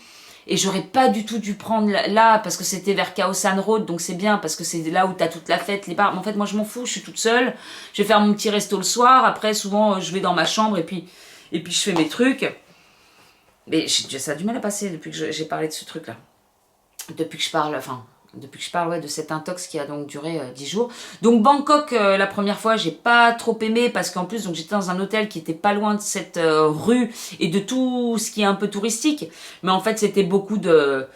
et j'aurais pas du tout dû prendre là, parce que c'était vers Khao San Road, donc c'est bien, parce que c'est là où t'as toute la fête, les bars. Mais en fait, moi, je m'en fous, je suis toute seule, je vais faire mon petit resto le soir, après, souvent, je vais dans ma chambre, et puis je fais mes trucs. Mais ça a du mal à passer depuis que j'ai parlé de ce truc-là. Depuis que je parle, enfin, depuis que je parle ouais, de cette intox qui a donc duré 10 jours. Donc Bangkok, la première fois, j'ai pas trop aimé parce qu'en plus, donc j'étais dans un hôtel qui était pas loin de cette rue et de tout ce qui est un peu touristique. Mais en fait, c'était beaucoup de...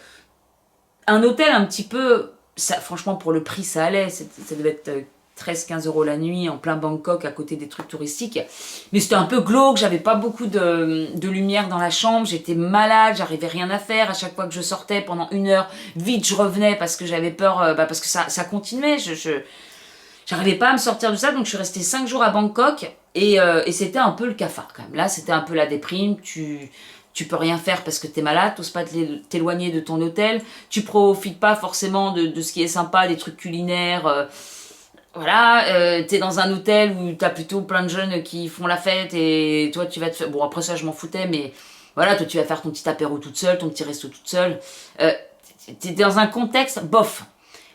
Un hôtel un petit peu... Ça, franchement, pour le prix, ça allait. Ça devait être 13-15 euros la nuit en plein Bangkok à côté des trucs touristiques. Mais c'était un peu glauque, j'avais pas beaucoup de lumière dans la chambre, j'étais malade, j'arrivais rien à faire. À chaque fois que je sortais pendant 1 heure, vite je revenais parce que j'avais peur, parce que ça continuait. J'arrivais pas à me sortir de ça, donc je suis restée 5 jours à Bangkok et c'était un peu le cafard quand même. Là, c'était un peu la déprime, tu peux rien faire parce que t'es malade, t'oses pas t'éloigner de ton hôtel, tu profites pas forcément de ce qui est sympa, des trucs culinaires. Voilà, t'es dans un hôtel où t'as plutôt plein de jeunes qui font la fête et toi tu vas te faire... Bon après ça je m'en foutais mais voilà, toi tu vas faire ton petit apéro toute seule, ton petit resto toute seule. T'es dans un contexte bof.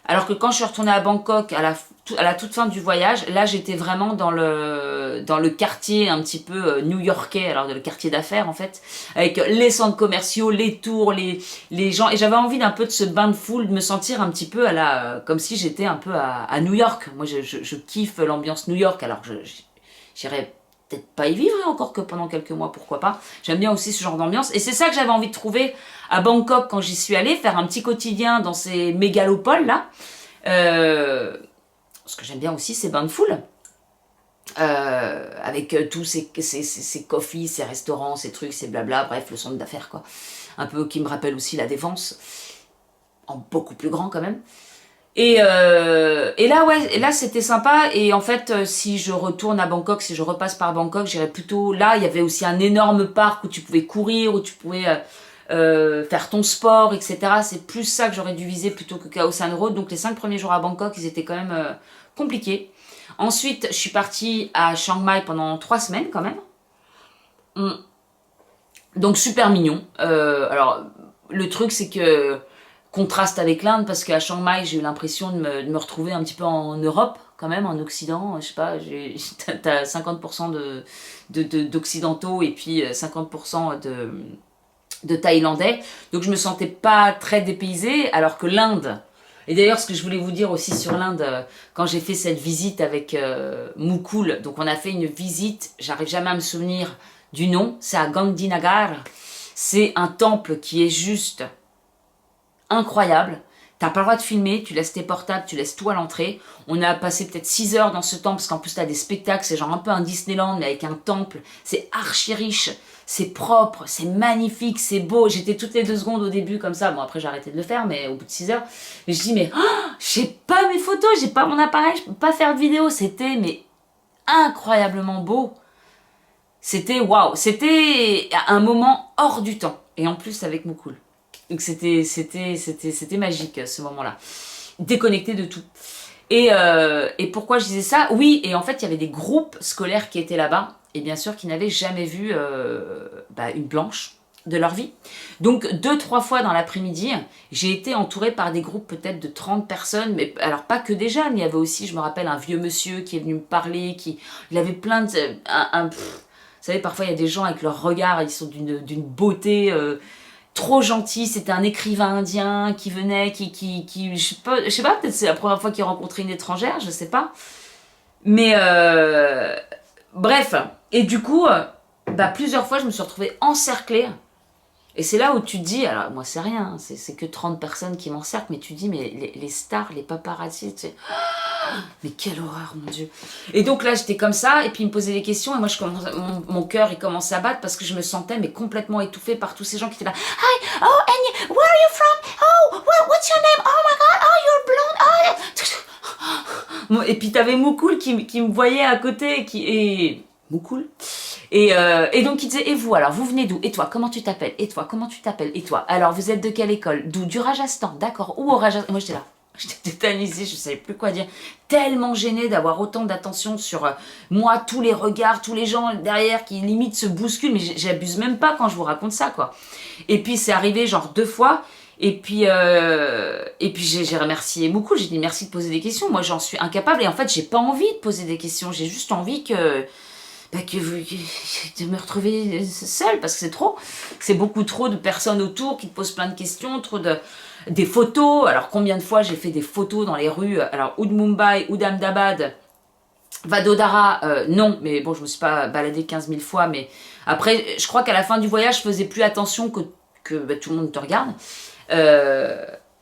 Alors que quand je suis retournée à Bangkok à la toute fin du voyage, là j'étais vraiment dans le quartier un petit peu new-yorkais, alors le quartier d'affaires en fait, avec les centres commerciaux, les tours, les gens, et j'avais envie d'un peu de ce bain de foule, de me sentir un petit peu comme si j'étais un peu à New York. Moi je kiffe l'ambiance New York, alors j'irais peut-être pas y vivre encore que pendant quelques mois, pourquoi pas. J'aime bien aussi ce genre d'ambiance et c'est ça que j'avais envie de trouver à Bangkok quand j'y suis allée, faire un petit quotidien dans ces mégalopoles là. Ce que j'aime bien aussi, c'est bains de foule. Avec tous ces coffees, ces restaurants, ces trucs, ces blabla, bref, le centre d'affaires quoi. Un peu qui me rappelle aussi la Défense, en beaucoup plus grand quand même. Et là, ouais, là c'était sympa. Et en fait, si je retourne à Bangkok, si je repasse par Bangkok, j'irai plutôt là. Il y avait aussi un énorme parc où tu pouvais courir, où tu pouvais faire ton sport, etc. C'est plus ça que j'aurais dû viser plutôt que Khao San Road. Donc les 5 premiers jours à Bangkok, ils étaient quand même compliqués. Ensuite, je suis partie à Chiang Mai pendant 3 semaines quand même. Donc super mignon. Alors le truc c'est que contraste avec l'Inde parce qu'à Chiang Mai j'ai eu l'impression de me retrouver un petit peu en Europe quand même, en Occident. Je sais pas, t'as 50% d'occidentaux et puis 50% de Thaïlandais. Donc je me sentais pas très dépaysée alors que l'Inde... Et d'ailleurs, ce que je voulais vous dire aussi sur l'Inde, quand j'ai fait cette visite avec Mukul, donc on a fait une visite, j'arrive jamais à me souvenir du nom, c'est à Gandhinagar. C'est un temple qui est juste incroyable. T'as pas le droit de filmer, tu laisses tes portables, tu laisses tout à l'entrée. On a passé peut-être 6 heures dans ce temple, parce qu'en plus t'as des spectacles, c'est genre un peu un Disneyland, mais avec un temple. C'est archi riche, c'est propre, c'est magnifique, c'est beau. J'étais toutes les 2 secondes au début comme ça. Bon après j'ai arrêté de le faire, mais au bout de 6 heures. Mais je dis mais j'ai pas mes photos, j'ai pas mon appareil, je peux pas faire de vidéo. C'était mais incroyablement beau. C'était waouh, c'était un moment hors du temps. Et en plus avec Mukul. Donc c'était magique ce moment-là. Déconnecté de tout. Et pourquoi je disais ça? Oui, et en fait il y avait des groupes scolaires qui étaient là-bas. Et bien sûr qui n'avaient jamais vu une blanche de leur vie. Donc 2-3 fois dans l'après-midi, j'ai été entourée par des groupes peut-être de 30 personnes, mais alors pas que des jeunes, il y avait aussi, je me rappelle, un vieux monsieur qui est venu me parler, il avait plein de... vous savez, parfois il y a des gens avec leur regard, ils sont d'une beauté trop gentil. C'était un écrivain indien qui venait, je sais pas, peut-être c'est la première fois qu'il rencontrait une étrangère, je sais pas. Mais bref, et du coup, plusieurs fois je me suis retrouvée encerclée. Et c'est là où tu te dis, alors moi c'est rien, c'est que 30 personnes qui m'encerclent, mais tu te dis, mais les stars, les paparazzi, tu sais, mais quelle horreur, mon Dieu. Et donc là, j'étais comme ça, et puis il me posait des questions, et moi, mon cœur, il commençait à battre parce que je me sentais mais complètement étouffée par tous ces gens qui étaient là. Hi, oh, and where are you from? Oh, what's your name? Oh my God, oh, you're blonde. Oh. Et puis t'avais Mukul qui me voyait à côté, Mukul. Et donc il disait, et vous alors, vous venez d'où? Et toi, comment tu t'appelles? Et toi, comment tu t'appelles? Et toi, alors vous êtes de quelle école? D'où? Du Rajasthan, d'accord. Où au Rajasthan? Moi j'étais là. J'étais tétanisée, je savais plus quoi dire. Tellement gênée d'avoir autant d'attention sur moi, tous les regards, tous les gens derrière qui limite se bousculent, mais j'abuse même pas quand je vous raconte ça, quoi. Et puis c'est arrivé genre 2 fois, et puis j'ai remercié beaucoup, j'ai dit merci de poser des questions, moi j'en suis incapable, et en fait j'ai pas envie de poser des questions, j'ai juste envie que de me retrouver seule, parce que c'est trop. C'est beaucoup trop de personnes autour qui te posent plein de questions, des photos. Alors combien de fois j'ai fait des photos dans les rues, alors ou de Mumbai ou d'Ahmedabad, Vadodara, non, mais bon, je me suis pas baladée 15 000 fois, mais après, je crois qu'à la fin du voyage, je faisais plus attention que tout le monde te regarde.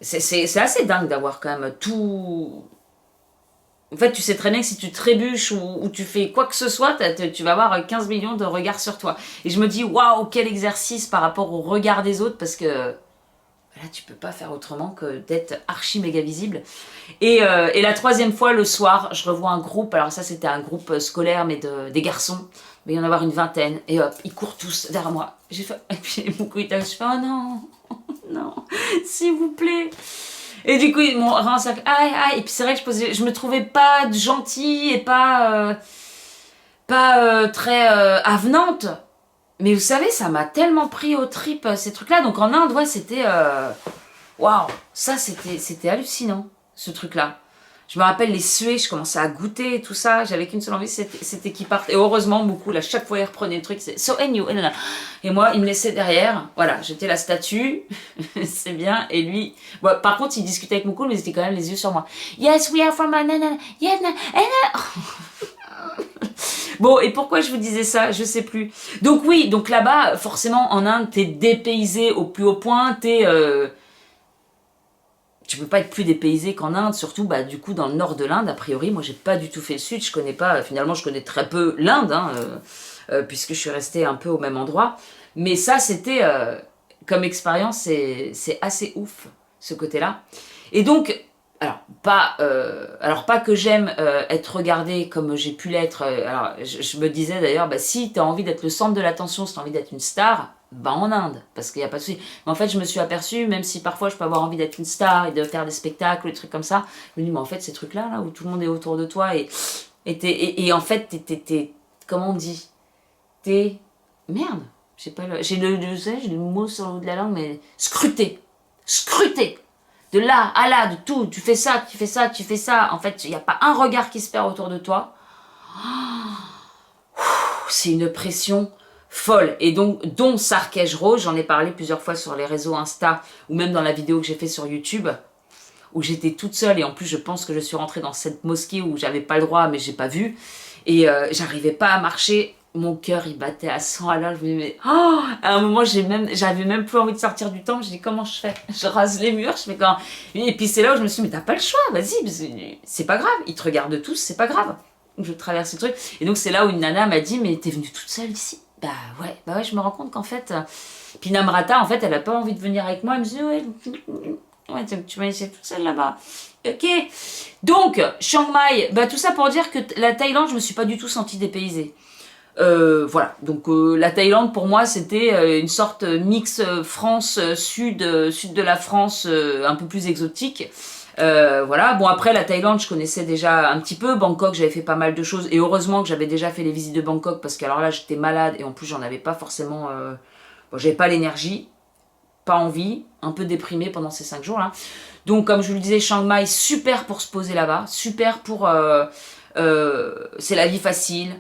C'est assez dingue d'avoir quand même tout... En fait, tu sais très bien que si tu trébuches ou tu fais quoi que ce soit, tu vas avoir 15 millions de regards sur toi. Et je me dis, waouh, quel exercice par rapport au regard des autres, parce que là, tu peux pas faire autrement que d'être archi méga visible. Et la troisième fois, le soir, je revois un groupe. Alors ça, c'était un groupe scolaire, mais des garçons. Mais il y en avoir une vingtaine. Et hop, ils courent tous derrière moi. J'ai fait... Et puis, mon couillage, je fais, oh non, non, s'il vous plaît. Et du coup, ils m'ont ramassé, aïe, aïe. Et puis c'est vrai que je me trouvais pas gentille et pas très avenante. Mais vous savez, ça m'a tellement pris aux tripes, ces trucs-là. Donc en Inde, ouais, c'était... Waouh, ça, c'était hallucinant, ce truc-là. Je me rappelle les suées, je commençais à goûter et tout ça. J'avais qu'une seule envie, c'était qu'ils partent. Et heureusement, beaucoup, là, chaque fois, ils reprenaient le truc. C'est so and you. Et moi, il me laissait derrière. Voilà, j'étais la statue. C'est bien. Et lui... Bon, par contre, il discutait avec Moukoul, mais il était quand même les yeux sur moi. Yes, we are from... Yes, Bon, et pourquoi je vous disais ça? Je sais plus. Donc oui, donc là-bas, forcément, en Inde, t'es dépaysé au plus haut point. Tu peux pas être plus dépaysé qu'en Inde, surtout bah, du coup dans le nord de l'Inde. A priori, moi j'ai pas du tout fait le sud, je connais pas, finalement je connais très peu l'Inde, hein, puisque je suis restée un peu au même endroit. Mais ça c'était, comme expérience, c'est assez ouf, ce côté-là. Et donc, alors pas que j'aime être regardée comme j'ai pu l'être, alors je me disais d'ailleurs, bah, si tu as envie d'être le centre de l'attention, si tu as envie d'être une star, va en Inde, parce qu'il n'y a pas de souci. Mais en fait, je me suis aperçue, même si parfois je peux avoir envie d'être une star et de faire des spectacles, des trucs comme ça, je me dis, mais en fait, ces trucs-là, là, où tout le monde est autour de toi, et en fait, comment on dit? Merde, j'ai pas j'ai le mot sur le bout de la langue, mais scruté. De là à là, de tout, tu fais ça, tu fais ça, tu fais ça. En fait, il n'y a pas un regard qui se perd autour de toi. C'est une pression folle. Et donc, dont Sarkej Rose, j'en ai parlé plusieurs fois sur les réseaux Insta, ou même dans la vidéo que j'ai fait sur YouTube, où j'étais toute seule, et en plus, je pense que je suis rentrée dans cette mosquée où j'avais pas le droit, mais j'ai pas vu. Et j'arrivais pas à marcher. Mon cœur, il battait à 100 à l'heure. Je me disais, mais oh, à un moment, j'avais même plus envie de sortir du temple. Je dis, comment je fais? Je rase les murs, je fais quand... Et puis c'est là où je me suis dit, mais t'as pas le choix, vas-y, c'est pas grave. Ils te regardent tous, c'est pas grave. Donc je traverse le truc. Et donc c'est là où une nana m'a dit, mais t'es venue toute seule ici? Bah ouais, je me rends compte qu'en fait... Puis Namrata, en fait, elle a pas envie de venir avec moi. Elle me dit, ouais, tu m'as laissé toute seule là-bas. Ok. Donc, Chiang Mai, bah tout ça pour dire que la Thaïlande, je me suis pas du tout sentie dépaysée. Voilà, donc la Thaïlande pour moi c'était une sorte mix France, sud de la France, un peu plus exotique. Voilà, bon après la Thaïlande je connaissais déjà un petit peu, Bangkok j'avais fait pas mal de choses et heureusement que j'avais déjà fait les visites de Bangkok parce qu'alors là j'étais malade et en plus j'en avais pas forcément, bon, j'avais pas l'énergie, pas envie, un peu déprimée pendant ces 5 jours là. Donc comme je vous le disais, Chiang Mai super pour se poser là-bas, super pour, c'est la vie facile.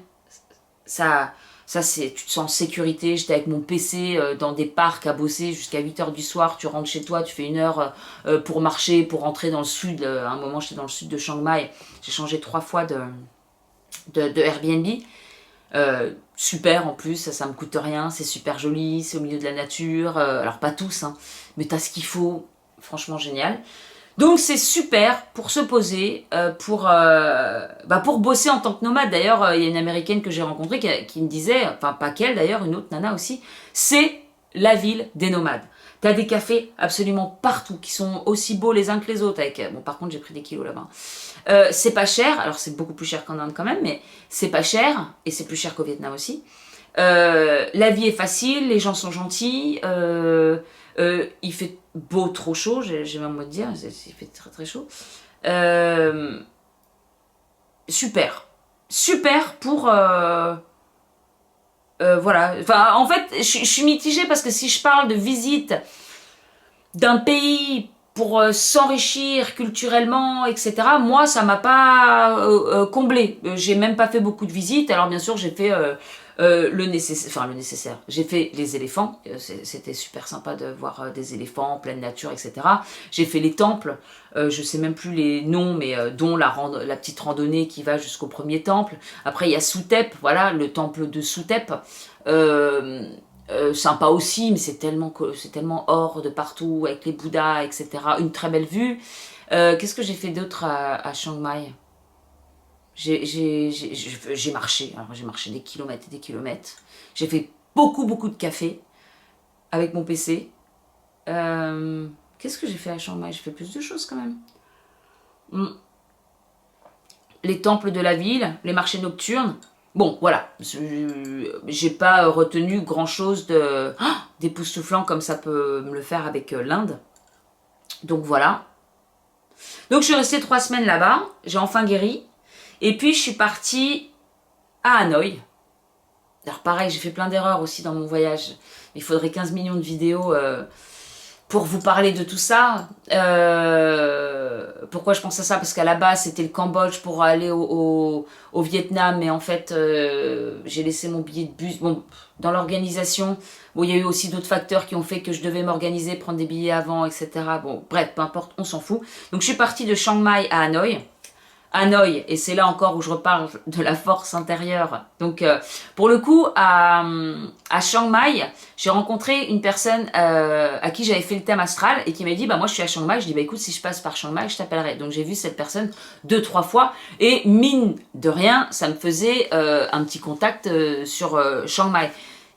Ça c'est, tu te sens en sécurité. J'étais avec mon PC dans des parcs à bosser jusqu'à 8h du soir. Tu rentres chez toi, tu fais 1 heure pour marcher, pour rentrer dans le sud. À un moment, j'étais dans le sud de Chiang Mai. J'ai changé 3 fois de Airbnb. Super en plus, ça me coûte rien. C'est super joli, c'est au milieu de la nature. Alors pas tous, hein, mais t'as ce qu'il faut. Franchement génial. Donc c'est super pour se poser, pour bosser en tant que nomade. D'ailleurs, il y a une américaine que j'ai rencontrée qui me disait, enfin pas qu'elle d'ailleurs, une autre nana aussi, c'est la ville des nomades. T'as des cafés absolument partout, qui sont aussi beaux les uns que les autres. Bon par contre j'ai pris des kilos là-bas. C'est pas cher, alors c'est beaucoup plus cher qu'en Inde quand même, mais c'est pas cher, et c'est plus cher qu'au Vietnam aussi. La vie est facile, les gens sont gentils, il fait beau, trop chaud, j'ai même envie de dire, il fait très très chaud. Super pour... voilà, enfin en fait je suis mitigée parce que si je parle de visite d'un pays pour s'enrichir culturellement, etc. Moi, ça m'a pas comblé. J'ai même pas fait beaucoup de visites. Alors bien sûr, j'ai fait le nécessaire. Enfin, le nécessaire. J'ai fait les éléphants. C'était super sympa de voir des éléphants en pleine nature, etc. J'ai fait les temples. Je sais même plus les noms, mais dont la petite randonnée qui va jusqu'au premier temple. Après, il y a Soutep, voilà, le temple de Soutep. Sympa aussi, mais c'est tellement or de partout, avec les Bouddhas, etc. Une très belle vue. Qu'est-ce que j'ai fait d'autre à Chiang Mai? J'ai marché, alors j'ai marché des kilomètres et des kilomètres. J'ai fait beaucoup de café avec mon PC. Qu'est-ce que j'ai fait à Chiang Mai? J'ai fait plus de choses quand même. Les temples de la ville, les marchés nocturnes. Bon, voilà, j'ai pas retenu grand-chose d'époustouflant comme ça peut me le faire avec l'Inde. Donc voilà. Donc je suis restée 3 semaines là-bas, j'ai enfin guéri. Et puis je suis partie à Hanoï. Alors pareil, j'ai fait plein d'erreurs aussi dans mon voyage. Il faudrait 15 millions de vidéos pour vous parler de tout ça. Pourquoi je pense à ça? Parce qu'à la base, c'était le Cambodge pour aller au Vietnam, mais en fait, j'ai laissé mon billet de bus. Bon, dans l'organisation, bon, il y a eu aussi d'autres facteurs qui ont fait que je devais m'organiser, prendre des billets avant, etc. Bon, bref, peu importe, on s'en fout. Donc, je suis partie de Chiang Mai à Hanoï. Hanoï, et c'est là encore où je reparle de la force intérieure. Donc, pour le coup, à Chiang Mai, j'ai rencontré une personne à qui j'avais fait le thème astral et qui m'a dit, bah moi je suis à Chiang Mai. Je dis, bah écoute, si je passe par Chiang Mai, je t'appellerai. Donc j'ai vu cette personne 2-3 fois et mine de rien, ça me faisait un petit contact sur Chiang Mai.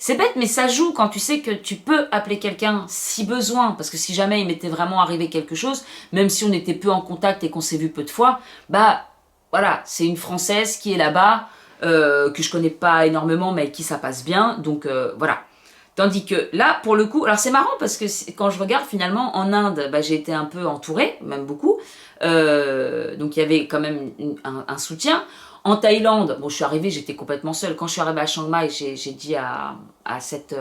C'est bête, mais ça joue quand tu sais que tu peux appeler quelqu'un si besoin, parce que si jamais il m'était vraiment arrivé quelque chose, même si on était peu en contact et qu'on s'est vu peu de fois, bah voilà, c'est une Française qui est là-bas, que je connais pas énormément, mais avec qui ça passe bien, donc voilà. Tandis que là, pour le coup, alors c'est marrant parce que quand je regarde finalement en Inde, bah, j'ai été un peu entourée, même beaucoup, donc il y avait quand même un soutien. En Thaïlande, bon, je suis arrivée, j'étais complètement seule. Quand je suis arrivée à Chiang Mai, j'ai dit à cette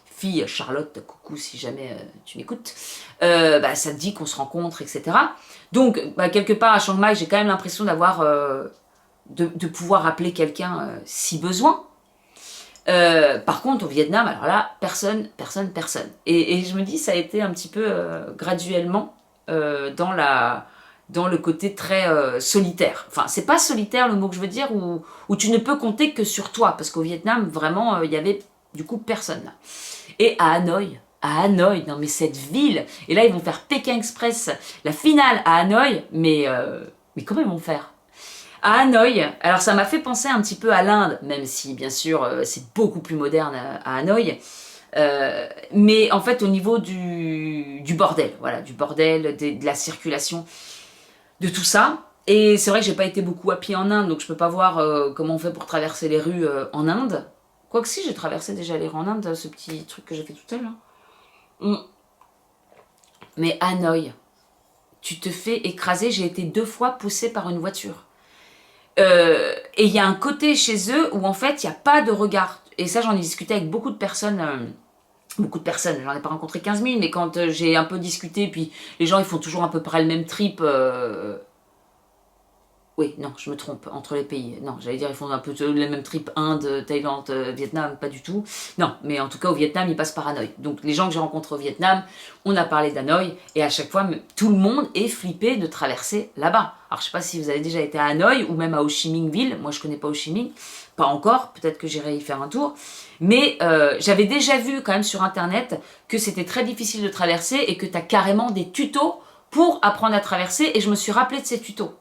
fille, Charlotte, coucou si jamais tu m'écoutes, bah, ça te dit qu'on se rencontre, etc. Donc, bah, quelque part à Chiang Mai, j'ai quand même l'impression d'avoir, de pouvoir appeler quelqu'un si besoin. Par contre, au Vietnam, alors là, personne. Et je me dis, ça a été un petit peu graduellement dans le côté très solitaire. Enfin, c'est pas solitaire le mot que je veux dire, où tu ne peux compter que sur toi, parce qu'au Vietnam, vraiment, il y avait du coup personne. Et à Hanoï, non mais cette ville, et là ils vont faire Pékin Express, la finale à Hanoï, mais comment ils vont faire? À Hanoï, alors ça m'a fait penser un petit peu à l'Inde, même si bien sûr c'est beaucoup plus moderne à Hanoï, mais en fait au niveau du bordel, voilà, du bordel, de la circulation, de tout ça. Et c'est vrai que j'ai pas été beaucoup à pied en Inde, donc je peux pas voir comment on fait pour traverser les rues en Inde. Quoique si, j'ai traversé déjà les rues en Inde, ce petit truc que j'ai fait tout seul. Mais Hanoï, tu te fais écraser, j'ai été 2 fois poussée par une voiture. Et il y a un côté chez eux où en fait il n'y a pas de regard. Et ça j'en ai discuté avec beaucoup de personnes, j'en ai pas rencontré 15 000, mais quand j'ai un peu discuté, puis les gens ils font toujours à peu près le même trip. Oui, non, je me trompe, entre les pays. Non, j'allais dire, ils font un peu les mêmes trips Inde, Thaïlande, Vietnam, pas du tout. Non, mais en tout cas, au Vietnam, ils passent par Hanoï. Donc, les gens que j'ai rencontrés au Vietnam, on a parlé d'Hanoï, et à chaque fois, tout le monde est flippé de traverser là-bas. Alors, je sais pas si vous avez déjà été à Hanoï, ou même à Ho Chi Minh Ville. Moi, je connais pas Ho Chi Minh. Pas encore, peut-être que j'irai y faire un tour. Mais j'avais déjà vu, quand même, sur Internet, que c'était très difficile de traverser, et que tu as carrément des tutos pour apprendre à traverser, et je me suis rappelé de ces tutos.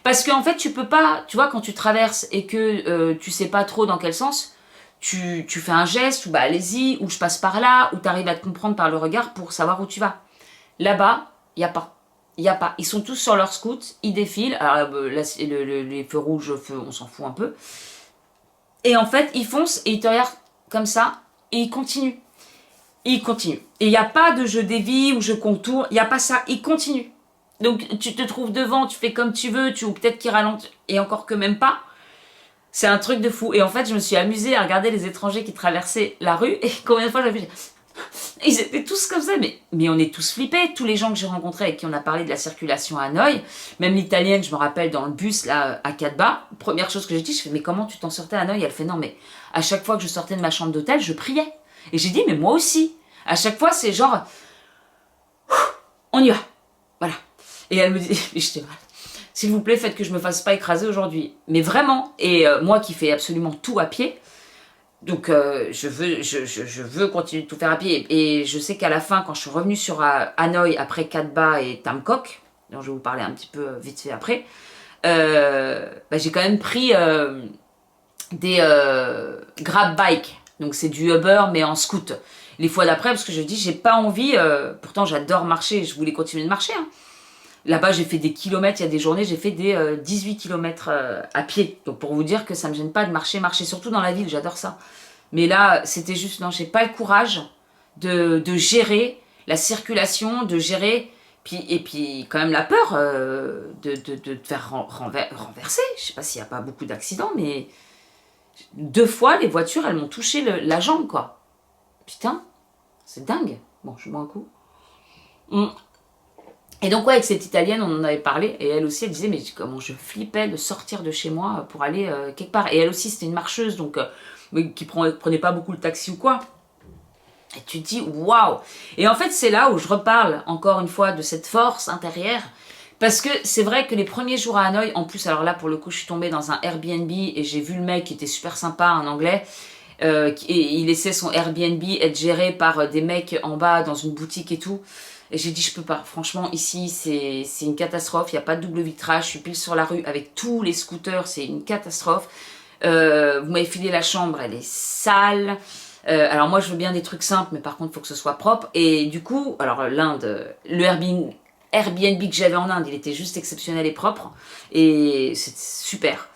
Parce qu'en fait, tu peux pas, tu vois, quand tu traverses et que tu sais pas trop dans quel sens, tu fais un geste, ou bah allez-y, ou je passe par là, ou tu arrives à te comprendre par le regard pour savoir où tu vas. Là-bas, il n'y a pas. Il n'y a pas. Ils sont tous sur leur scoot, ils défilent. Alors là, les feux rouges, on s'en fout un peu. Et en fait, ils foncent et ils te regardent comme ça, et ils continuent. Ils continuent. Et il n'y a pas de je dévie ou je contourne, il n'y a pas ça, ils continuent. Donc tu te trouves devant, tu fais comme tu veux, ou peut-être qu'il ralentit, et encore que même pas. C'est un truc de fou. Et en fait, je me suis amusée à regarder les étrangers qui traversaient la rue, et combien de fois j'avais vu... Ils étaient tous comme ça, mais on est tous flippés. Tous les gens que j'ai rencontrés avec qui on a parlé de la circulation à Hanoï, même l'italienne, je me rappelle, dans le bus, là, à Kadba, première chose que j'ai dit, je fais, mais comment tu t'en sortais à Hanoï? Elle fait, non, mais à chaque fois que je sortais de ma chambre d'hôtel, je priais. Et j'ai dit, mais moi aussi. À chaque fois, c'est genre, on y va. Voilà. Et elle me dit, mais j'étais mal. S'il vous plaît, faites que je me fasse pas écraser aujourd'hui. Mais vraiment, et moi qui fais absolument tout à pied, donc je veux continuer de tout faire à pied. Et je sais qu'à la fin, quand je suis revenue sur Hanoï, après Kadba et Tam Kok, dont je vais vous parler un petit peu vite fait après, j'ai quand même pris des grab bike. Donc c'est du Uber mais en scoot. Les fois d'après, parce que je dis, j'ai pas envie, pourtant j'adore marcher, je voulais continuer de marcher. Hein. Là-bas, j'ai fait des kilomètres, il y a des journées, j'ai fait des 18 kilomètres à pied. Donc pour vous dire que ça me gêne pas de marcher, surtout dans la ville, j'adore ça. Mais là, c'était juste, non, j'ai pas le courage de gérer la circulation, de gérer, et puis quand même la peur de te faire renverser. Je sais pas s'il n'y a pas beaucoup d'accidents, mais 2 fois, les voitures, elles m'ont touché la jambe, quoi. Putain, c'est dingue. Bon, je bois un coup. Et donc, ouais, avec cette italienne, on en avait parlé, et elle aussi, elle disait, mais comment je flippais de sortir de chez moi pour aller quelque part. Et elle aussi, c'était une marcheuse, donc, mais qui prenait pas beaucoup le taxi ou quoi. Et tu te dis, waouh! Et en fait, c'est là où je reparle, encore une fois, de cette force intérieure, parce que c'est vrai que les premiers jours à Hanoï, en plus, alors là, pour le coup, je suis tombée dans un Airbnb, et j'ai vu le mec qui était super sympa, en anglais, et il laissait son Airbnb être géré par des mecs en bas, dans une boutique et tout. Et j'ai dit, je peux pas. Franchement, ici, c'est une catastrophe. Il n'y a pas de double vitrage. Je suis pile sur la rue avec tous les scooters. C'est une catastrophe. Vous m'avez filé la chambre, elle est sale. Alors moi, je veux bien des trucs simples, mais par contre, il faut que ce soit propre. Et du coup, alors l'Inde, le Airbnb que j'avais en Inde, il était juste exceptionnel et propre. Et c'est super.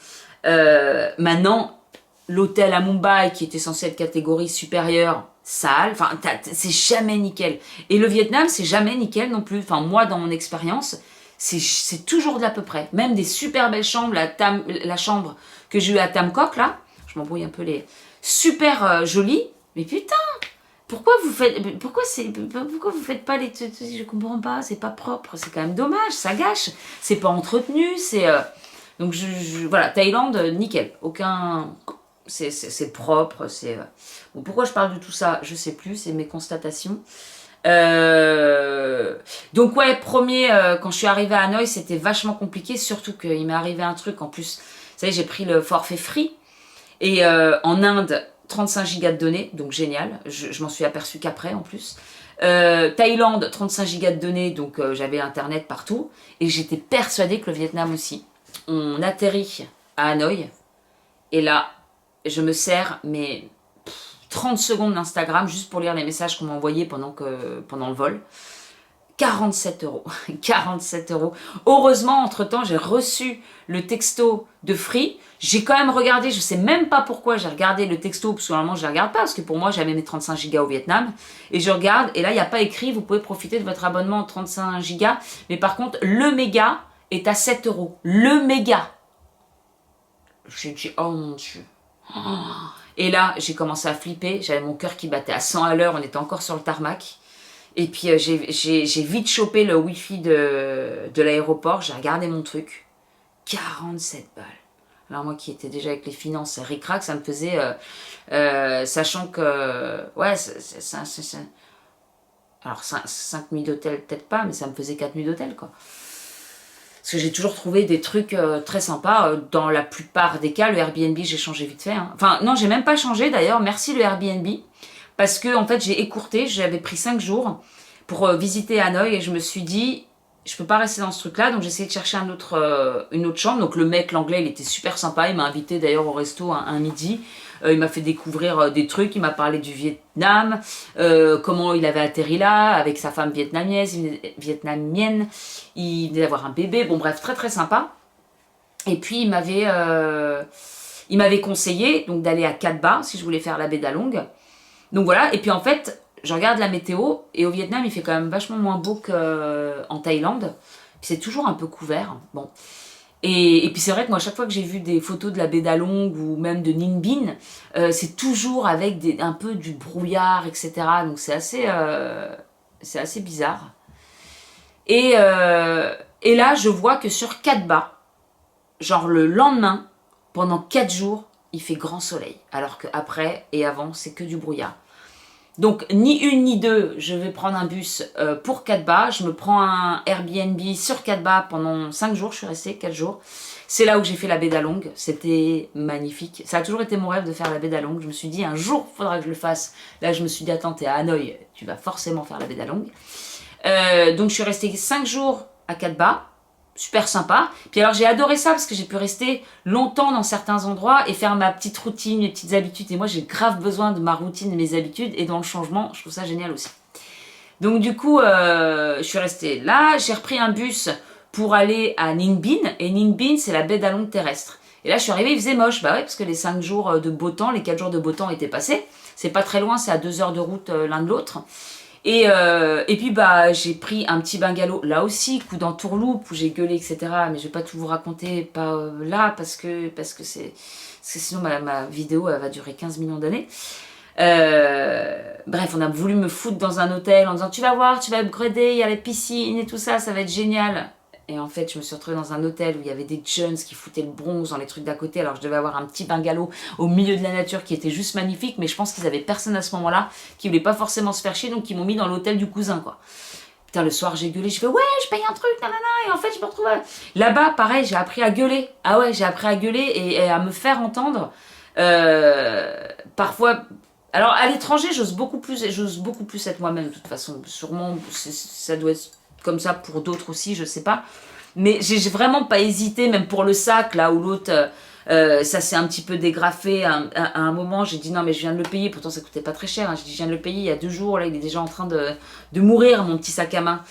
Maintenant, l'hôtel à Mumbai, qui était censé être catégorie supérieure, sale, enfin c'est jamais nickel. Et le Vietnam, c'est jamais nickel non plus. Enfin moi, dans mon expérience, c'est toujours de l'à peu près. Même des super belles chambres, la chambre que j'ai eue à Tam Kok, là, je m'embrouille un peu les... Super jolie, mais putain, pourquoi vous faites pas les... Je comprends pas, c'est pas propre, c'est quand même dommage, ça gâche. C'est pas entretenu, c'est... Donc voilà, Thaïlande, nickel, aucun... C'est propre, c'est... Bon, pourquoi je parle de tout ça, je sais plus, c'est mes constatations. Donc ouais, quand je suis arrivée à Hanoï, c'était vachement compliqué, surtout qu'il m'est arrivé un truc, en plus, vous savez, j'ai pris le forfait free, et en Inde, 35 gigas de données, donc génial, je m'en suis aperçue qu'après, en plus. Thaïlande, 35 gigas de données, donc j'avais internet partout, et j'étais persuadée que le Vietnam aussi. On atterrit à Hanoï, et là, je me sers, mais 30 secondes d'Instagram juste pour lire les messages qu'on m'a envoyés pendant le vol. 47 euros. 47 euros. Heureusement, entre-temps, j'ai reçu le texto de Free. J'ai quand même regardé, je sais même pas pourquoi j'ai regardé le texto, parce que normalement, je ne regarde pas, parce que pour moi, j'avais mes 35 gigas au Vietnam. Et je regarde, et là, il n'y a pas écrit, vous pouvez profiter de votre abonnement en 35 gigas. Mais par contre, le méga est à 7 euros. Le méga. J'ai dit, oh mon Dieu. Et là, j'ai commencé à flipper, j'avais mon cœur qui battait à 100 à l'heure, on était encore sur le tarmac. Et puis j'ai vite chopé le wifi de l'aéroport, j'ai regardé mon truc. 47 balles. Alors moi qui étais déjà avec les finances ric-rac, ça me faisait... sachant que... Ouais, alors 5 nuits d'hôtel peut-être pas, mais ça me faisait 4 nuits d'hôtel quoi. Parce que j'ai toujours trouvé des trucs très sympas. Dans la plupart des cas, le Airbnb, j'ai changé vite fait. Hein. Enfin, non, j'ai même pas changé d'ailleurs. Merci le Airbnb. Parce que, en fait, j'ai écourté. J'avais pris 5 jours pour visiter Hanoï et je me suis dit, je peux pas rester dans ce truc-là. Donc, j'ai essayé de chercher une autre chambre. Donc, le mec, l'anglais, il était super sympa. Il m'a invité d'ailleurs au resto un midi. Il m'a fait découvrir des trucs, il m'a parlé du Vietnam, comment il avait atterri là, avec sa femme vietnamienne, il venait d'avoir un bébé, bon bref, très très sympa. Et puis il m'avait conseillé donc d'aller à Cat Ba, si je voulais faire la baie d'Along. Donc voilà, et puis en fait, je regarde la météo, et au Vietnam, il fait quand même vachement moins beau qu'en Thaïlande. C'est toujours un peu couvert, bon. Et puis c'est vrai que moi, à chaque fois que j'ai vu des photos de la baie d'Along ou même de Ninh Binh, c'est toujours avec un peu du brouillard, etc. Donc c'est assez bizarre. Et, euh, et là, je vois que sur Katba, genre le lendemain, pendant 4 jours, il fait grand soleil. Alors qu'après et avant, c'est que du brouillard. Donc, ni une ni deux, je vais prendre un bus pour Katba. Je me prends un Airbnb sur Katba pendant 5 jours. Je suis restée 4 jours. C'est là où j'ai fait la baie d'Along. C'était magnifique. Ça a toujours été mon rêve de faire la baie d'Along. Je me suis dit, un jour, il faudra que je le fasse. Là, je me suis dit, attends, t'es à Hanoï, tu vas forcément faire la baie d'Along. Donc, je suis restée 5 jours à Katba. Super sympa. Puis alors j'ai adoré ça parce que j'ai pu rester longtemps dans certains endroits et faire ma petite routine, mes petites habitudes. Et moi j'ai grave besoin de ma routine et mes habitudes et dans le changement, je trouve ça génial aussi. Donc du coup, je suis restée là. J'ai repris un bus pour aller à Ninh Binh. Et Ninh Binh, c'est la baie d'Along terrestre. Et là je suis arrivée, il faisait moche. Bah ouais, parce que les 5 jours de beau temps, les 4 jours de beau temps étaient passés. C'est pas très loin, c'est à 2 heures de route l'un de l'autre. Et puis bah j'ai pris un petit bungalow là aussi, coup d'entourloupe où j'ai gueulé etc. Mais je vais pas tout vous raconter pas là parce que sinon ma vidéo elle va durer 15 millions d'années. Bref, on a voulu me foutre dans un hôtel en disant tu vas voir, tu vas upgrader, il y a la piscine et tout ça, ça va être génial. Et en fait, je me suis retrouvée dans un hôtel où il y avait des jeunes qui foutaient le bronze dans les trucs d'à côté. Alors, je devais avoir un petit bungalow au milieu de la nature qui était juste magnifique. Mais je pense qu'ils avaient personne à ce moment-là, qui voulait pas forcément se faire chier. Donc, ils m'ont mis dans l'hôtel du cousin, quoi. Putain, le soir, j'ai gueulé. Je fais, ouais, je paye un truc, nanana. Et en fait, je me retrouve là-bas, pareil, j'ai appris à gueuler. Ah ouais, j'ai appris à gueuler et à me faire entendre. Parfois... Alors, à l'étranger, j'ose beaucoup plus être moi-même, de toute façon. Sûrement, ça doit être comme ça pour d'autres aussi, je sais pas. Mais j'ai vraiment pas hésité, même pour le sac, là où l'autre, ça s'est un petit peu dégrafé. À un moment, j'ai dit non, mais je viens de le payer. Pourtant, ça coûtait pas très cher. Hein. J'ai dit, je viens de le payer il y a 2 jours. Là, il est déjà en train de mourir, mon petit sac à main.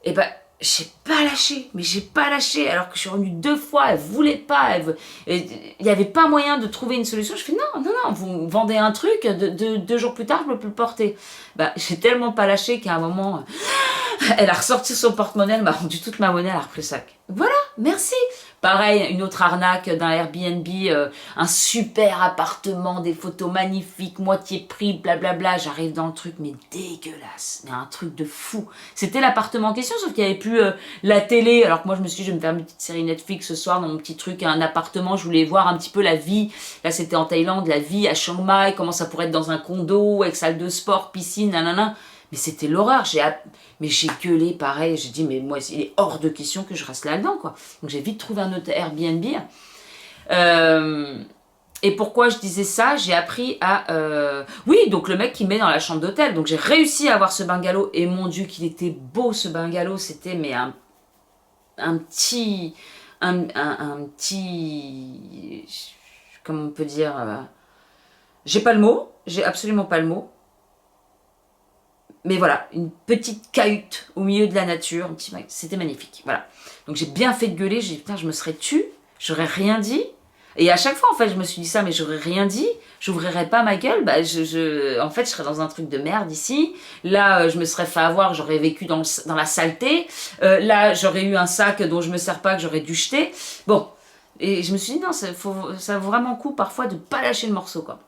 Et ben, j'ai pas lâché. Mais j'ai pas lâché. Alors que je suis revenue 2 fois, elle voulait pas. Il y avait pas moyen de trouver une solution. Je fais non, vous me vendez un truc. 2 jours plus tard, je peux plus le porter. Bah, j'ai tellement pas lâché qu'à un moment. Elle a ressorti son porte-monnaie, elle m'a rendu toute ma monnaie, elle a repris le sac. Voilà, merci. Pareil, une autre arnaque d'un Airbnb, un super appartement, des photos magnifiques, moitié prix, blablabla. J'arrive dans le truc, mais dégueulasse, mais un truc de fou. C'était l'appartement en question, sauf qu'il n'y avait plus la télé. Alors que moi, je me suis dit, je vais me faire une petite série Netflix ce soir dans mon petit truc, un appartement. Je voulais voir un petit peu la vie. Là, c'était en Thaïlande, la vie à Chiang Mai, comment ça pourrait être dans un condo avec salle de sport, piscine, nanana. Mais c'était l'horreur, mais j'ai gueulé pareil, j'ai dit mais moi il est hors de question que je reste là-dedans quoi. Donc j'ai vite trouvé un autre Airbnb. Et pourquoi je disais ça, j'ai appris à... Oui, donc le mec qui me met dans la chambre d'hôtel, donc j'ai réussi à avoir ce bungalow et mon Dieu qu'il était beau ce bungalow, c'était mais un petit... Un petit... Comment on peut dire j'ai pas le mot, j'ai absolument pas le mot. Mais voilà, une petite cahute au milieu de la nature, c'était magnifique. Voilà. Donc j'ai bien fait de gueuler, j'ai dit putain, je me serais tue, j'aurais rien dit. Et à chaque fois, en fait, je me suis dit ça, mais j'aurais rien dit, j'ouvrirais pas ma gueule, bah, en fait, je serais dans un truc de merde ici. Là, je me serais fait avoir, j'aurais vécu dans la saleté. Là, j'aurais eu un sac dont je me sers pas, que j'aurais dû jeter. Bon. Et je me suis dit, non, ça vaut vraiment le coup parfois de pas lâcher le morceau, quoi.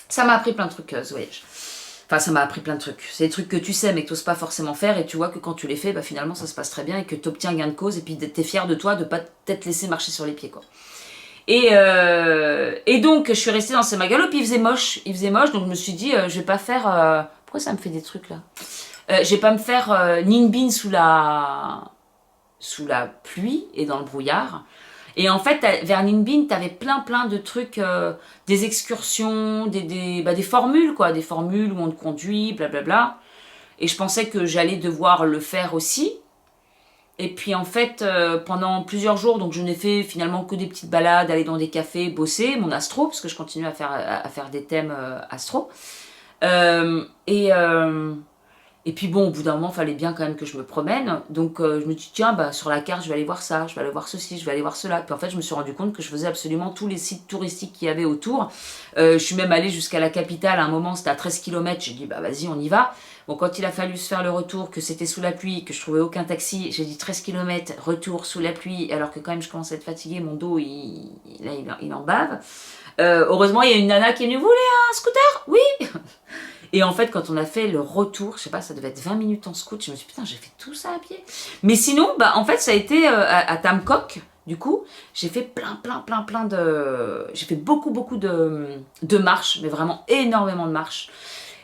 Ça m'a appris plein de trucs, ce voyage. Enfin, ça m'a appris plein de trucs. C'est des trucs que tu sais, mais que tu n'oses pas forcément faire, et tu vois que quand tu les fais, bah, finalement, ça se passe très bien, et que tu obtiens gain de cause, et puis t'es fier de toi de pas t'être laissé marcher sur les pieds, quoi. Et donc, je suis restée dans ces magalos, puis il faisait moche, donc je me suis dit, je vais pas faire... Pourquoi ça me fait des trucs, là je vais pas me faire Ninh Binh sous la pluie et dans le brouillard. Et en fait, vers Ninh Binh, t'avais plein de trucs, des excursions, des formules, quoi. Des formules où on te conduit, blablabla. Et je pensais que j'allais devoir le faire aussi. Et puis en fait, pendant plusieurs jours, donc je n'ai fait finalement que des petites balades, aller dans des cafés, bosser, mon astro, parce que je continue à faire des thèmes astro. Et puis bon, au bout d'un moment, il fallait bien quand même que je me promène. Donc je me dis, tiens, bah, sur la carte, je vais aller voir ça, je vais aller voir ceci, je vais aller voir cela. Puis en fait, je me suis rendu compte que je faisais absolument tous les sites touristiques qu'il y avait autour. Je suis même allée jusqu'à la capitale. À un moment, c'était à 13 km. J'ai dit, bah vas-y, on y va. Bon, quand il a fallu se faire le retour, que c'était sous la pluie, que je trouvais aucun taxi, j'ai dit 13 km, retour sous la pluie, alors que quand même je commençais à être fatiguée, mon dos, il en bave. Heureusement, il y a une nana qui est venue, vous voulez un scooter? Oui. Et en fait, quand on a fait le retour, je sais pas, ça devait être 20 minutes en scoot, je me suis dit, putain, j'ai fait tout ça à pied. Mais sinon, bah, en fait, ça a été à Tamcock, du coup, j'ai fait plein de... J'ai fait beaucoup de marches, mais vraiment énormément de marches.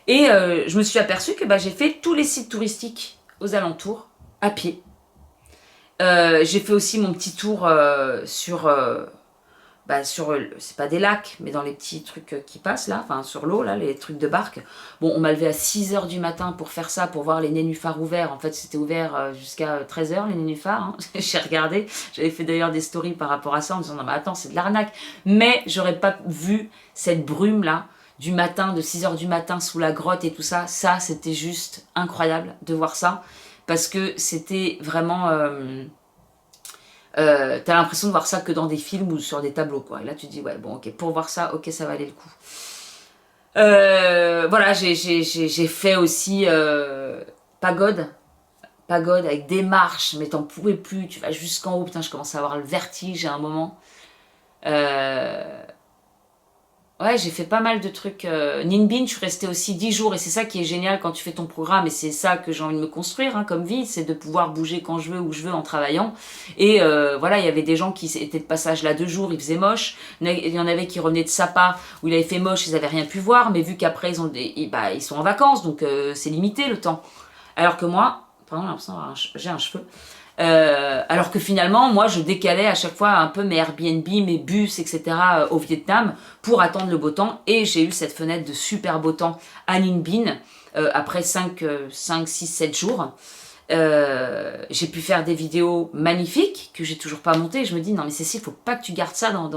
Et je me suis aperçue que bah, j'ai fait tous les sites touristiques aux alentours, à pied. J'ai fait aussi mon petit tour c'est pas des lacs, mais dans les petits trucs qui passent là, enfin sur l'eau, là, les trucs de barque. Bon, on m'a levé à 6 h du matin pour faire ça, pour voir les nénuphars ouverts. En fait, c'était ouvert jusqu'à 13 h, les nénuphars. Hein. J'ai regardé, j'avais fait d'ailleurs des stories par rapport à ça en disant non, mais attends, c'est de l'arnaque. Mais j'aurais pas vu cette brume là du matin, de 6 h du matin sous la grotte et tout ça. Ça, c'était juste incroyable de voir ça parce que c'était vraiment. T'as l'impression de voir ça que dans des films ou sur des tableaux, quoi. Et là, tu te dis, ouais, bon, ok, pour voir ça, ok, ça valait le coup. Voilà, j'ai fait aussi pagode. Pagode avec des marches, mais t'en pouvais plus. Tu vas jusqu'en haut, putain, je commence à avoir le vertige à un moment. Euh, Ouais, j'ai fait pas mal de trucs. Ninbin, je suis restée aussi 10 jours et c'est ça qui est génial quand tu fais ton programme et c'est ça que j'ai envie de me construire hein, comme vie, c'est de pouvoir bouger quand je veux, où je veux en travaillant. Et voilà, il y avait des gens qui étaient de passage là 2 jours, il faisait moche. Il y en avait qui revenaient de Sapa où il avait fait moche, ils avaient rien pu voir, mais vu qu'après ils sont en vacances, donc c'est limité le temps. Alors que moi, pardon, j'ai l'impression d'avoir j'ai un cheveu. Alors que finalement, moi, je décalais à chaque fois un peu mes Airbnb, mes bus, etc. Au Vietnam pour attendre le beau temps. Et j'ai eu cette fenêtre de super beau temps à Ninh Binh après 5, 6, 7 jours. J'ai pu faire des vidéos magnifiques que j'ai toujours pas montées. Je me dis, non mais Cécile, faut pas que tu gardes ça dans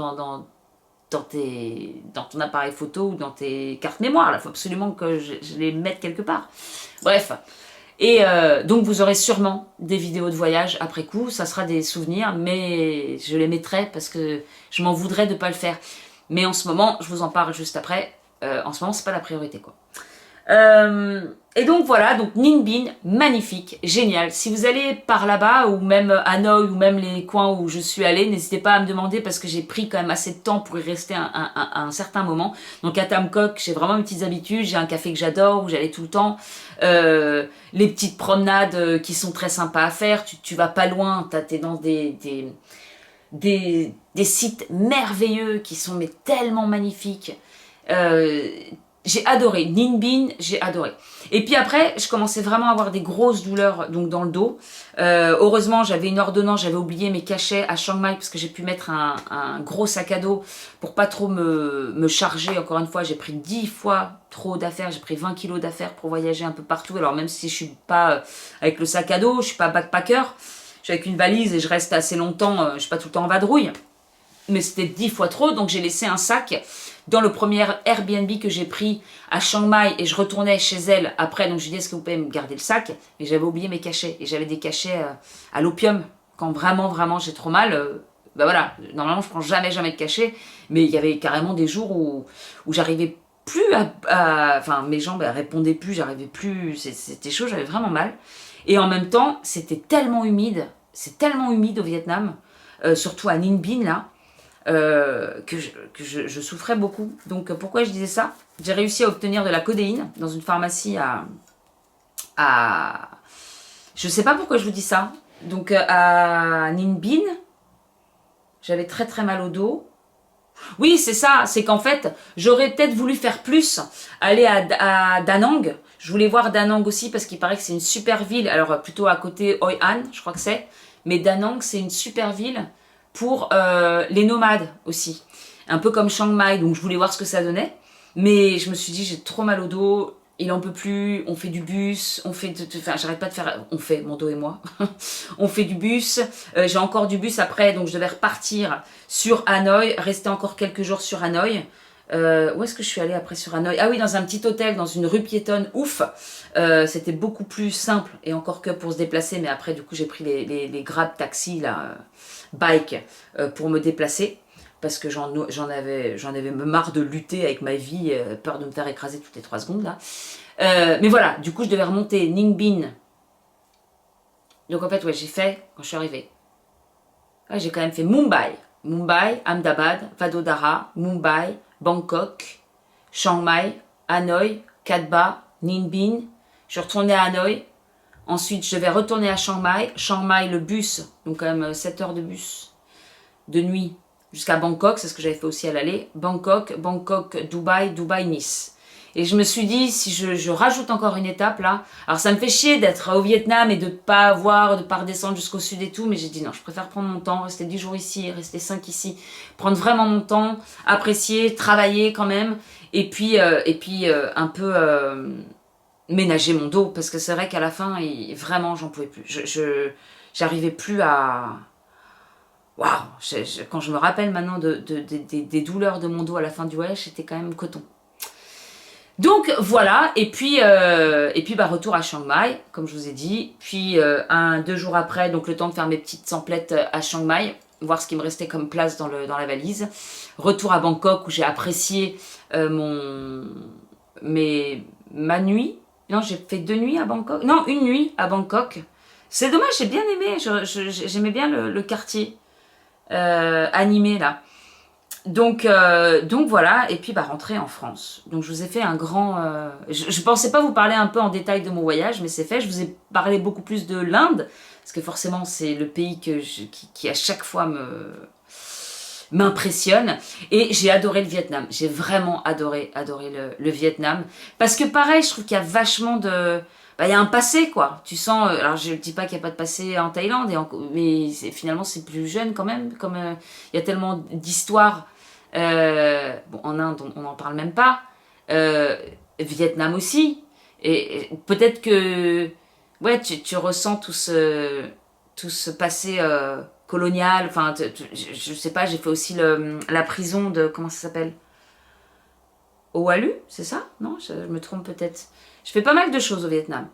ton appareil photo ou dans tes cartes mémoire. Il faut absolument que je les mette quelque part. Bref. Et donc vous aurez sûrement des vidéos de voyage après coup, ça sera des souvenirs, mais je les mettrai parce que je m'en voudrais de ne pas le faire. Mais en ce moment, je vous en parle juste après, en ce moment c'est pas la priorité quoi. Et donc voilà, donc Ninh Binh, magnifique, génial. Si vous allez par là-bas, ou même Hanoï, ou même les coins où je suis allée, n'hésitez pas à me demander parce que j'ai pris quand même assez de temps pour y rester un certain moment. Donc à Tam Coc, j'ai vraiment mes petites habitudes, j'ai un café que j'adore, où j'allais tout le temps. Les petites promenades qui sont très sympas à faire, tu vas pas loin, t'es dans des sites merveilleux qui sont mais tellement magnifiques. J'ai adoré, Ninh Binh, j'ai adoré. Et puis après, je commençais vraiment à avoir des grosses douleurs donc dans le dos. Heureusement, j'avais une ordonnance, j'avais oublié mes cachets à Chiang Mai parce que j'ai pu mettre un gros sac à dos pour pas trop me charger. Encore une fois, j'ai pris 10 fois trop d'affaires, j'ai pris 20 kilos d'affaires pour voyager un peu partout. Alors même si je suis pas avec le sac à dos, je suis pas backpacker, je suis avec une valise et je reste assez longtemps, je suis pas tout le temps en vadrouille. Mais c'était 10 fois trop, donc j'ai laissé un sac dans le premier Airbnb que j'ai pris à Chiang Mai et je retournais chez elle après. Donc je lui ai dit, est-ce que vous pouvez me garder le sac? Et j'avais oublié mes cachets. Et j'avais des cachets à l'opium. Quand vraiment j'ai trop mal, bah voilà, normalement je prends jamais de cachets. Mais il y avait carrément des jours où j'arrivais plus enfin mes jambes elles répondaient plus, j'arrivais plus, c'était chaud, j'avais vraiment mal. Et en même temps, c'était tellement humide, c'est tellement humide au Vietnam, surtout à Ninh Binh là. Que je souffrais beaucoup. Donc pourquoi je disais ça? J'ai réussi à obtenir de la codéine dans une pharmacie je sais pas pourquoi je vous dis ça. Donc à Ninh Binh, j'avais très mal au dos. Oui, c'est ça, c'est qu'en fait, j'aurais peut-être voulu faire plus, aller à Da Nang. Je voulais voir Da Nang aussi parce qu'il paraît que c'est une super ville. Alors plutôt à côté Hoi An, je crois que c'est. Mais Da Nang, c'est une super ville pour les nomades aussi. Un peu comme Chiang Mai, donc je voulais voir ce que ça donnait. Mais je me suis dit, j'ai trop mal au dos, il en peut plus, on fait du bus, enfin j'arrête pas de faire, on fait, mon dos et moi, on fait du bus, j'ai encore du bus après, donc je devais repartir sur Hanoï, rester encore quelques jours sur Hanoï. Où est-ce que je suis allée après sur Hanoï? Ah oui, dans un petit hôtel, dans une rue piétonne, ouf. C'était beaucoup plus simple, et encore que pour se déplacer, mais après du coup j'ai pris les Grab taxi, là, bike, pour me déplacer. Parce que j'en avais marre de lutter avec ma vie, peur de me faire écraser toutes les 3 secondes là. Mais voilà, du coup je devais remonter Ninh Binh. Donc en fait, ouais, j'ai fait, quand je suis arrivée, ouais, j'ai quand même fait Mumbai, Ahmedabad, Vadodara, Mumbai, Bangkok, Chiang Mai, Hanoï, Katba, Ninh Binh. Je suis retournée à Hanoï. Ensuite, je devais retourner à Chiang Mai. Chiang Mai, le bus, donc quand même 7 heures de bus de nuit jusqu'à Bangkok, c'est ce que j'avais fait aussi à l'aller. Bangkok, Dubaï, Nice. Et je me suis dit, si je rajoute encore une étape là, alors ça me fait chier d'être au Vietnam et de pas redescendre jusqu'au sud et tout, mais j'ai dit non, je préfère prendre mon temps, rester 10 jours ici, rester 5 ici, prendre vraiment mon temps, apprécier, travailler quand même, et puis un peu ménager mon dos, parce que c'est vrai qu'à la fin, vraiment, j'en pouvais plus. J'arrivais plus à... Waouh, quand je me rappelle maintenant des douleurs de mon dos à la fin du voyage, c'était quand même coton. Donc voilà, et puis bah, retour à Chiang Mai, comme je vous ai dit. Puis 2 jours après, donc le temps de faire mes petites samplettes à Chiang Mai, voir ce qui me restait comme place dans la valise. Retour à Bangkok où j'ai apprécié ma nuit. Non, j'ai fait 2 nuits à Bangkok. Non, 1 nuit à Bangkok. C'est dommage, j'ai bien aimé. J'aimais bien le quartier animé là. Donc voilà, et puis bah rentrer en France. Donc je vous ai fait un grand... je pensais pas vous parler un peu en détail de mon voyage, mais c'est fait. Je vous ai parlé beaucoup plus de l'Inde, parce que forcément c'est le pays qui à chaque fois m'impressionne. Et j'ai adoré le Vietnam. J'ai vraiment adoré le Vietnam. Parce que pareil, je trouve qu'il y a vachement de... Bah, il y a un passé, quoi. Tu sens... alors, je ne dis pas qu'il n'y a pas de passé en Thaïlande, mais finalement, c'est plus jeune quand même. Comme il y a tellement d'histoires. Bon, en Inde, on n'en parle même pas. Vietnam aussi. Et peut-être que... Ouais, tu ressens tout ce passé colonial. Enfin, je sais pas, j'ai fait aussi la prison de... Comment ça s'appelle? Oahu, c'est ça? Non, je me trompe peut-être. Je fais pas mal de choses au Vietnam.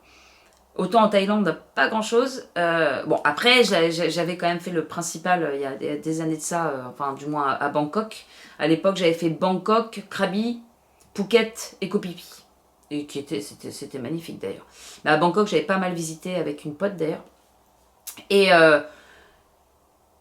Autant en Thaïlande, pas grand-chose. Bon, après, j'avais quand même fait le principal il y a des années de ça, enfin du moins à Bangkok. À l'époque, j'avais fait Bangkok, Krabi, Phuket et Koh Phi Phi. Et c'était magnifique d'ailleurs. Mais à Bangkok, j'avais pas mal visité avec une pote d'ailleurs. Et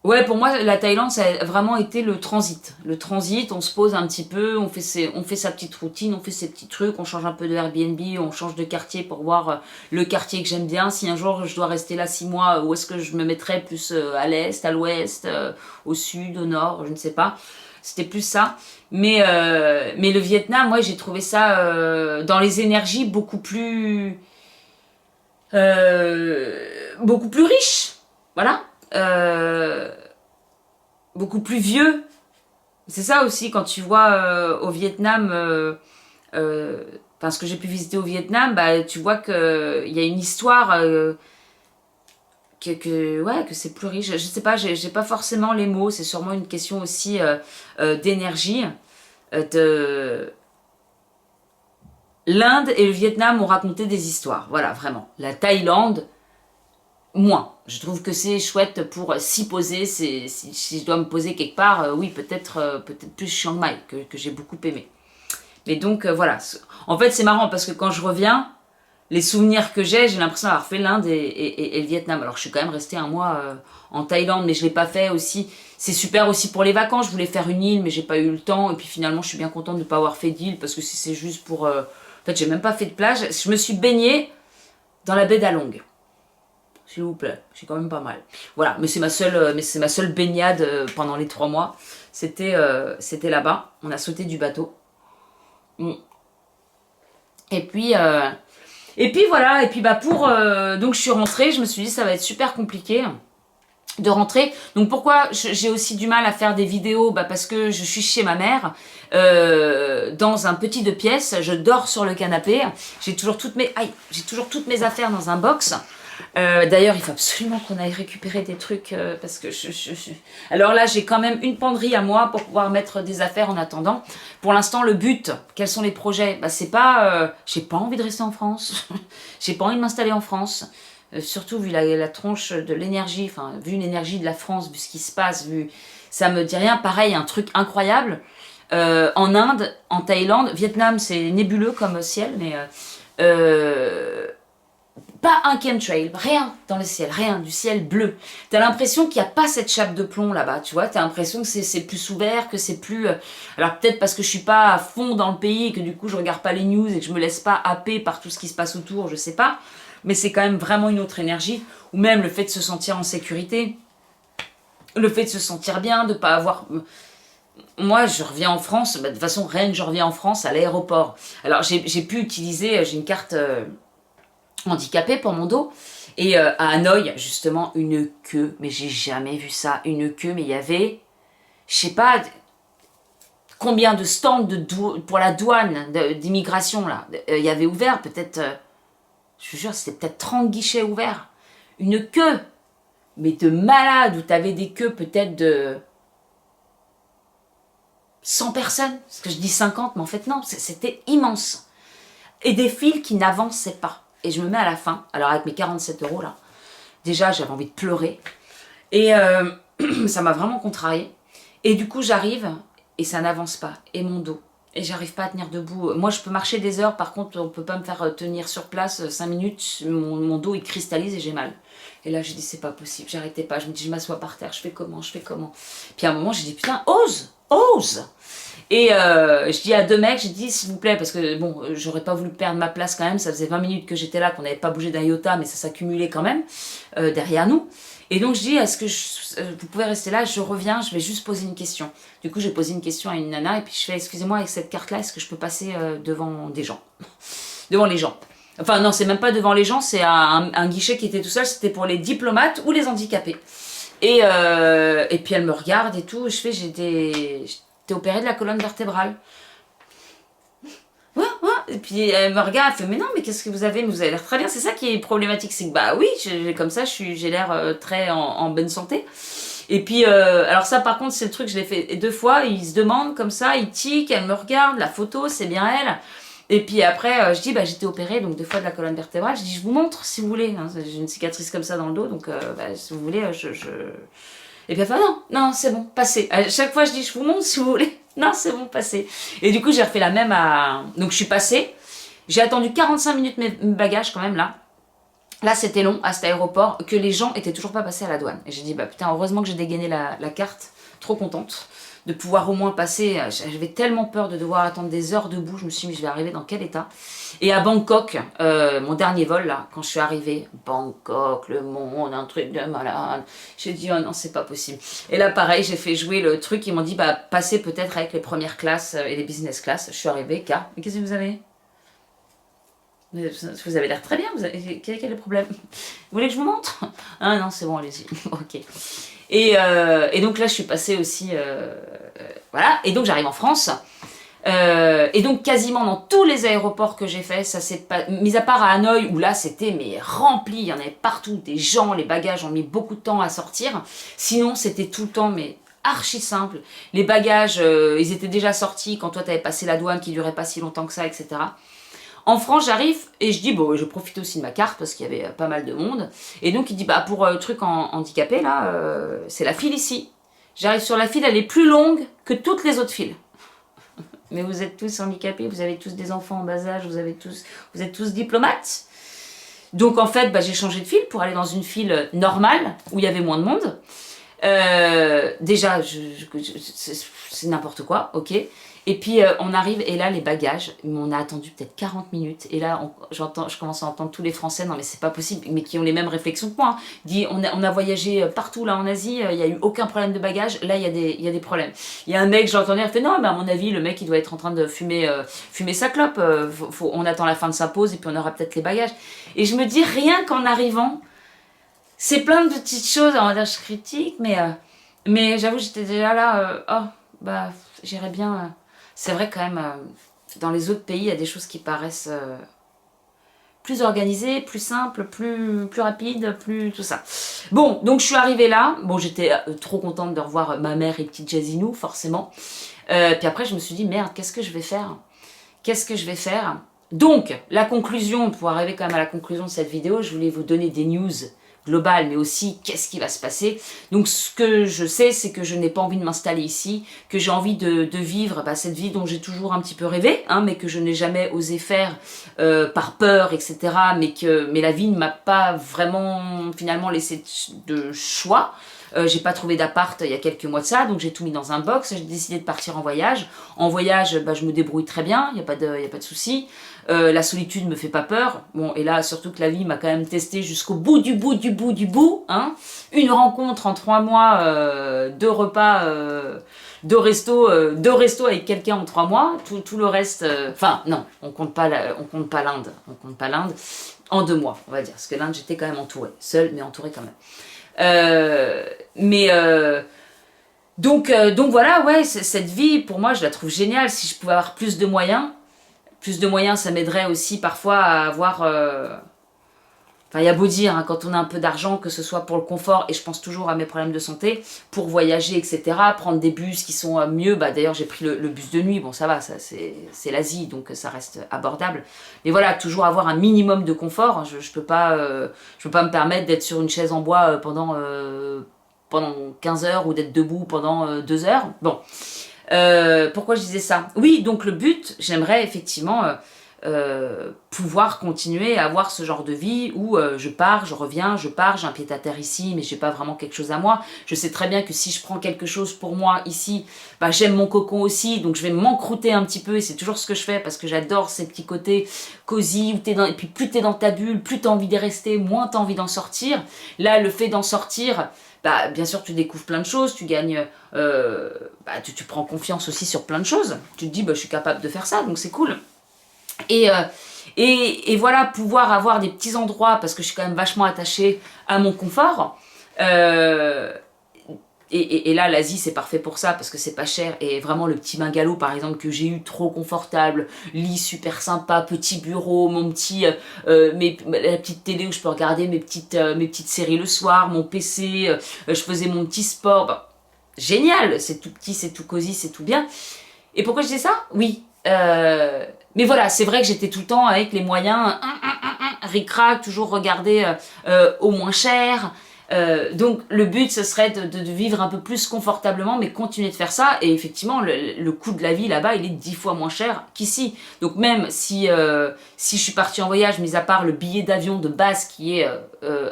ouais, pour moi, la Thaïlande, ça a vraiment été le transit. Le transit, on se pose un petit peu, on fait sa petite routine, on fait ses petits trucs, on change un peu de Airbnb, on change de quartier pour voir le quartier que j'aime bien. Si un jour je dois rester là 6 mois, où est-ce que je me mettrais plus à l'est, à l'ouest, au sud, au nord, je ne sais pas. C'était plus ça. Mais le Vietnam, moi, j'ai trouvé ça dans les énergies beaucoup plus riche. Voilà. Beaucoup plus vieux. C'est ça aussi, quand tu vois au Vietnam, ce que j'ai pu visiter au Vietnam, bah, tu vois qu'il y a une histoire que c'est plus riche. Je sais pas, j'ai pas forcément les mots, c'est sûrement une question aussi d'énergie. L'Inde et le Vietnam ont raconté des histoires, voilà, vraiment. La Thaïlande, moins. Je trouve que c'est chouette pour s'y poser. Si je dois me poser quelque part, oui, peut-être plus Chiang Mai, que j'ai beaucoup aimé. Mais donc, voilà. En fait, c'est marrant parce que quand je reviens, les souvenirs que j'ai l'impression d'avoir fait l'Inde et le Vietnam. Alors, je suis quand même restée 1 mois en Thaïlande, mais je ne l'ai pas fait aussi. C'est super aussi pour les vacances. Je voulais faire une île, mais j'ai pas eu le temps. Et puis finalement, je suis bien contente de ne pas avoir fait d'île parce que si c'est juste pour... En fait, j'ai même pas fait de plage. Je me suis baignée dans la baie d'Along. S'il vous plaît, c'est quand même pas mal. Voilà, mais c'est ma seule baignade pendant les 3 mois. C'était là-bas. On a sauté du bateau. Et puis voilà. Et puis bah donc je suis rentrée. Je me suis dit ça va être super compliqué de rentrer. Donc pourquoi j'ai aussi du mal à faire des vidéos? Bah parce que je suis chez ma mère dans un petit 2 pièces. Je dors sur le canapé. J'ai toujours toutes mes affaires dans un box. D'ailleurs, il faut absolument qu'on aille récupérer des trucs parce que Alors là, j'ai quand même une penderie à moi pour pouvoir mettre des affaires en attendant. Pour l'instant, le but, quels sont les projets? Bah, c'est pas... j'ai pas envie de rester en France. J'ai pas envie de m'installer en France. Surtout vu la tronche de l'énergie, enfin, vu l'énergie de la France, vu ce qui se passe, vu... Ça me dit rien. Pareil, un truc incroyable. En Inde, en Thaïlande, Vietnam, c'est nébuleux comme ciel, mais... pas un chemtrail, rien dans le ciel, rien, du ciel bleu. T'as l'impression qu'il n'y a pas cette chape de plomb là-bas, tu vois, t'as l'impression que c'est plus ouvert, que c'est plus... Alors peut-être parce que je suis pas à fond dans le pays et que du coup je regarde pas les news et que je me laisse pas happer par tout ce qui se passe autour, je sais pas, mais c'est quand même vraiment une autre énergie, ou même le fait de se sentir en sécurité, le fait de se sentir bien, de pas avoir... Moi, je reviens en France, bah, de toute façon, rien que je reviens en France à l'aéroport. Alors j'ai pu utiliser, j'ai une carte... handicapée pour mon dos. Et à Hanoï, justement, une queue. Mais j'ai jamais vu ça. Une queue, mais il y avait, je sais pas, combien de stands pour la douane d'immigration, là. Il y avait ouvert, peut-être, je vous jure, c'était peut-être 30 guichets ouverts. Une queue, mais de malade, où t'avais des queues peut-être de 100 personnes. Parce que je dis 50, mais en fait, non, c'était immense. Et des files qui n'avançaient pas. Et je me mets à la fin, alors avec mes 47 € là, déjà j'avais envie de pleurer. Et ça m'a vraiment contrariée. Et du coup j'arrive et ça n'avance pas. Et mon dos. Et j'arrive pas à tenir debout. Moi je peux marcher des heures, par contre on peut pas me faire tenir sur place 5 minutes. Mon dos il cristallise et j'ai mal. Et là j'ai dit c'est pas possible, j'arrêtais pas. Je me dis je m'assois par terre, je fais comment. Puis à un moment j'ai dit putain ose. Et je dis à deux mecs, j'ai dit s'il vous plaît, parce que bon, j'aurais pas voulu perdre ma place quand même, ça faisait 20 minutes que j'étais là, qu'on n'avait pas bougé d'un iota, mais ça s'accumulait quand même derrière nous. Et donc je dis, est-ce que vous pouvez rester là, je reviens, je vais juste poser une question. Du coup j'ai posé une question à une nana, et puis je fais, excusez-moi, avec cette carte-là, est-ce que je peux passer devant des gens? Devant les gens. Enfin non, c'est même pas devant les gens, c'est un guichet qui était tout seul, c'était pour les diplomates ou les handicapés. Et puis elle me regarde et tout, et je fais, t'es opérée de la colonne vertébrale. Ouais, ouais. Et puis elle me regarde, elle fait mais non, mais qu'est-ce que vous avez? Mais vous avez l'air très bien. C'est ça qui est problématique, c'est que bah oui, comme ça, j'ai l'air très en bonne santé. Et puis alors ça par contre c'est le truc, je l'ai fait 2 fois. Il se demande comme ça, il tique, elle me regarde, la photo c'est bien elle. Et puis après je dis bah j'étais opérée donc 2 fois de la colonne vertébrale. Je dis je vous montre si vous voulez. Hein, j'ai une cicatrice comme ça dans le dos donc bah, si vous voulez Et puis elle fait non, c'est bon, passez. À chaque fois je dis je vous montre si vous voulez. Non, c'est bon, passez. Et du coup j'ai refait la même à... Donc je suis passée. J'ai attendu 45 minutes mes bagages quand même là. Là c'était long à cet aéroport que les gens étaient toujours pas passés à la douane. Et j'ai dit bah putain heureusement que j'ai dégainé la carte. Trop contente de pouvoir au moins passer. J'avais tellement peur de devoir attendre des heures debout. Je me suis dit mais je vais arriver dans quel état? Et à Bangkok, mon dernier vol là, quand je suis arrivée, Bangkok, le monde, un truc de malade. J'ai dit oh non c'est pas possible. Et là pareil j'ai fait jouer le truc. Ils m'ont dit bah passez peut-être avec les premières classes et les business class. Je suis arrivée car mais qu'est-ce que vous avez? Vous avez l'air très bien, quel est le problème? Vous voulez que je vous montre? Ah non, c'est bon, allez-y. Ok. Et donc là, je suis passée aussi... voilà, et donc j'arrive en France. Et donc quasiment dans tous les aéroports que j'ai fait, ça s'est pas... Mis à part à Hanoï, où là, c'était mais rempli, il y en avait partout, des gens, les bagages ont mis beaucoup de temps à sortir. Sinon, c'était tout le temps, mais... archi simple. Les bagages, ils étaient déjà sortis quand toi, t'avais passé la douane qui durait pas si longtemps que ça, etc. En France, j'arrive et je dis, bon, je profite aussi de ma carte parce qu'il y avait pas mal de monde. Et donc, il dit, bah, pour le truc en handicapé, là, c'est la file ici. J'arrive sur la file, elle est plus longue que toutes les autres files. Mais vous êtes tous handicapés, vous avez tous des enfants en bas âge, vous êtes tous diplomates. Donc, en fait, bah, j'ai changé de file pour aller dans une file normale où il y avait moins de monde. Déjà, c'est n'importe quoi, ok. Et puis on arrive et là les bagages, on a attendu peut-être 40 minutes et là je commence à entendre tous les Français, non mais c'est pas possible, mais qui ont les mêmes réflexions que moi. Hein. Dit on a voyagé partout là en Asie, il n'y a eu aucun problème de bagages, là il y a des problèmes. Il y a un mec, j'entendais, il fait non mais à mon avis le mec il doit être en train de fumer sa clope, on attend la fin de sa pause et puis on aura peut-être les bagages. Et je me dis rien qu'en arrivant, c'est plein de petites choses, on va dire je critique, mais j'avoue j'étais déjà là, oh bah j'irais bien... c'est vrai quand même, dans les autres pays, il y a des choses qui paraissent plus organisé, plus simple, plus rapide, plus tout ça. Bon, donc je suis arrivée là. Bon, j'étais trop contente de revoir ma mère et petite Jasinou, forcément. Puis après, je me suis dit, merde, qu'est-ce que je vais faire? Qu'est-ce que je vais faire? Donc, la conclusion, pour arriver quand même à la conclusion de cette vidéo, je voulais vous donner des news globales, mais aussi qu'est-ce qui va se passer. Donc, ce que je sais, c'est que je n'ai pas envie de m'installer ici, que j'ai envie de vivre cette vie dont j'ai toujours un petit peu rêvé, hein, mais que je n'ai jamais osé faire par peur, etc. Mais la vie ne m'a pas vraiment, finalement, laissé de choix. J'ai pas trouvé d'appart il y a quelques mois de ça, donc j'ai tout mis dans un box, j'ai décidé de partir en voyage. En voyage, je me débrouille très bien, il n'y a pas de souci. La solitude me fait pas peur. Bon, et là, surtout que la vie m'a quand même testé jusqu'au bout du bout, hein. Une rencontre en 3 mois, 2 repas, 2 restos avec quelqu'un en 3 mois. Tout le reste, enfin, non, on compte pas l'Inde. On compte pas l'Inde. En 2 mois, on va dire. Parce que l'Inde, j'étais quand même entourée. Seule, mais entourée quand même. Donc voilà, ouais, cette vie, pour moi, je la trouve géniale. Si je pouvais avoir plus de moyens, ça m'aiderait aussi parfois à avoir... Enfin, il y a beau dire, hein, quand on a un peu d'argent, que ce soit pour le confort, et je pense toujours à mes problèmes de santé, pour voyager, etc., prendre des bus qui sont mieux. D'ailleurs, j'ai pris le bus de nuit, bon, ça va, ça, c'est l'Asie, donc ça reste abordable. Mais voilà, toujours avoir un minimum de confort. Je peux pas me permettre d'être sur une chaise en bois pendant 15 heures ou d'être debout pendant 2 heures. Bon, pourquoi je disais ça? Oui, donc le but, j'aimerais effectivement... pouvoir continuer à avoir ce genre de vie où je pars, je reviens, je pars, j'ai un pied-à-terre ici, mais j'ai pas vraiment quelque chose à moi. Je sais très bien que si je prends quelque chose pour moi ici, j'aime mon cocon aussi, donc je vais m'encrouter un petit peu, et c'est toujours ce que je fais parce que j'adore ces petits côtés cosy, où et puis plus t'es dans ta bulle, plus t'as envie d'y rester, moins t'as envie d'en sortir. Là, le fait d'en sortir, bien sûr, tu découvres plein de choses, tu gagnes, tu prends confiance aussi sur plein de choses. Tu te dis, je suis capable de faire ça, donc c'est cool. Et voilà, pouvoir avoir des petits endroits, parce que je suis quand même vachement attachée à mon confort. Et là, l'Asie, c'est parfait pour ça, parce que c'est pas cher. Et vraiment, le petit bungalow, par exemple, que j'ai eu, trop confortable, lit super sympa, petit bureau, la petite télé où je peux regarder mes petites séries le soir, mon PC, je faisais mon petit sport. Génial, c'est tout petit, c'est tout cosy, c'est tout bien. Et pourquoi je dis ça? Oui. Mais voilà, c'est vrai que j'étais tout le temps avec les moyens ric-rac, toujours regarder au moins cher. Donc le but, ce serait de vivre un peu plus confortablement, mais continuer de faire ça. Et effectivement, le coût de la vie là-bas, il est 10 fois moins cher qu'ici. Donc même si je suis partie en voyage, mis à part le billet d'avion de base qui est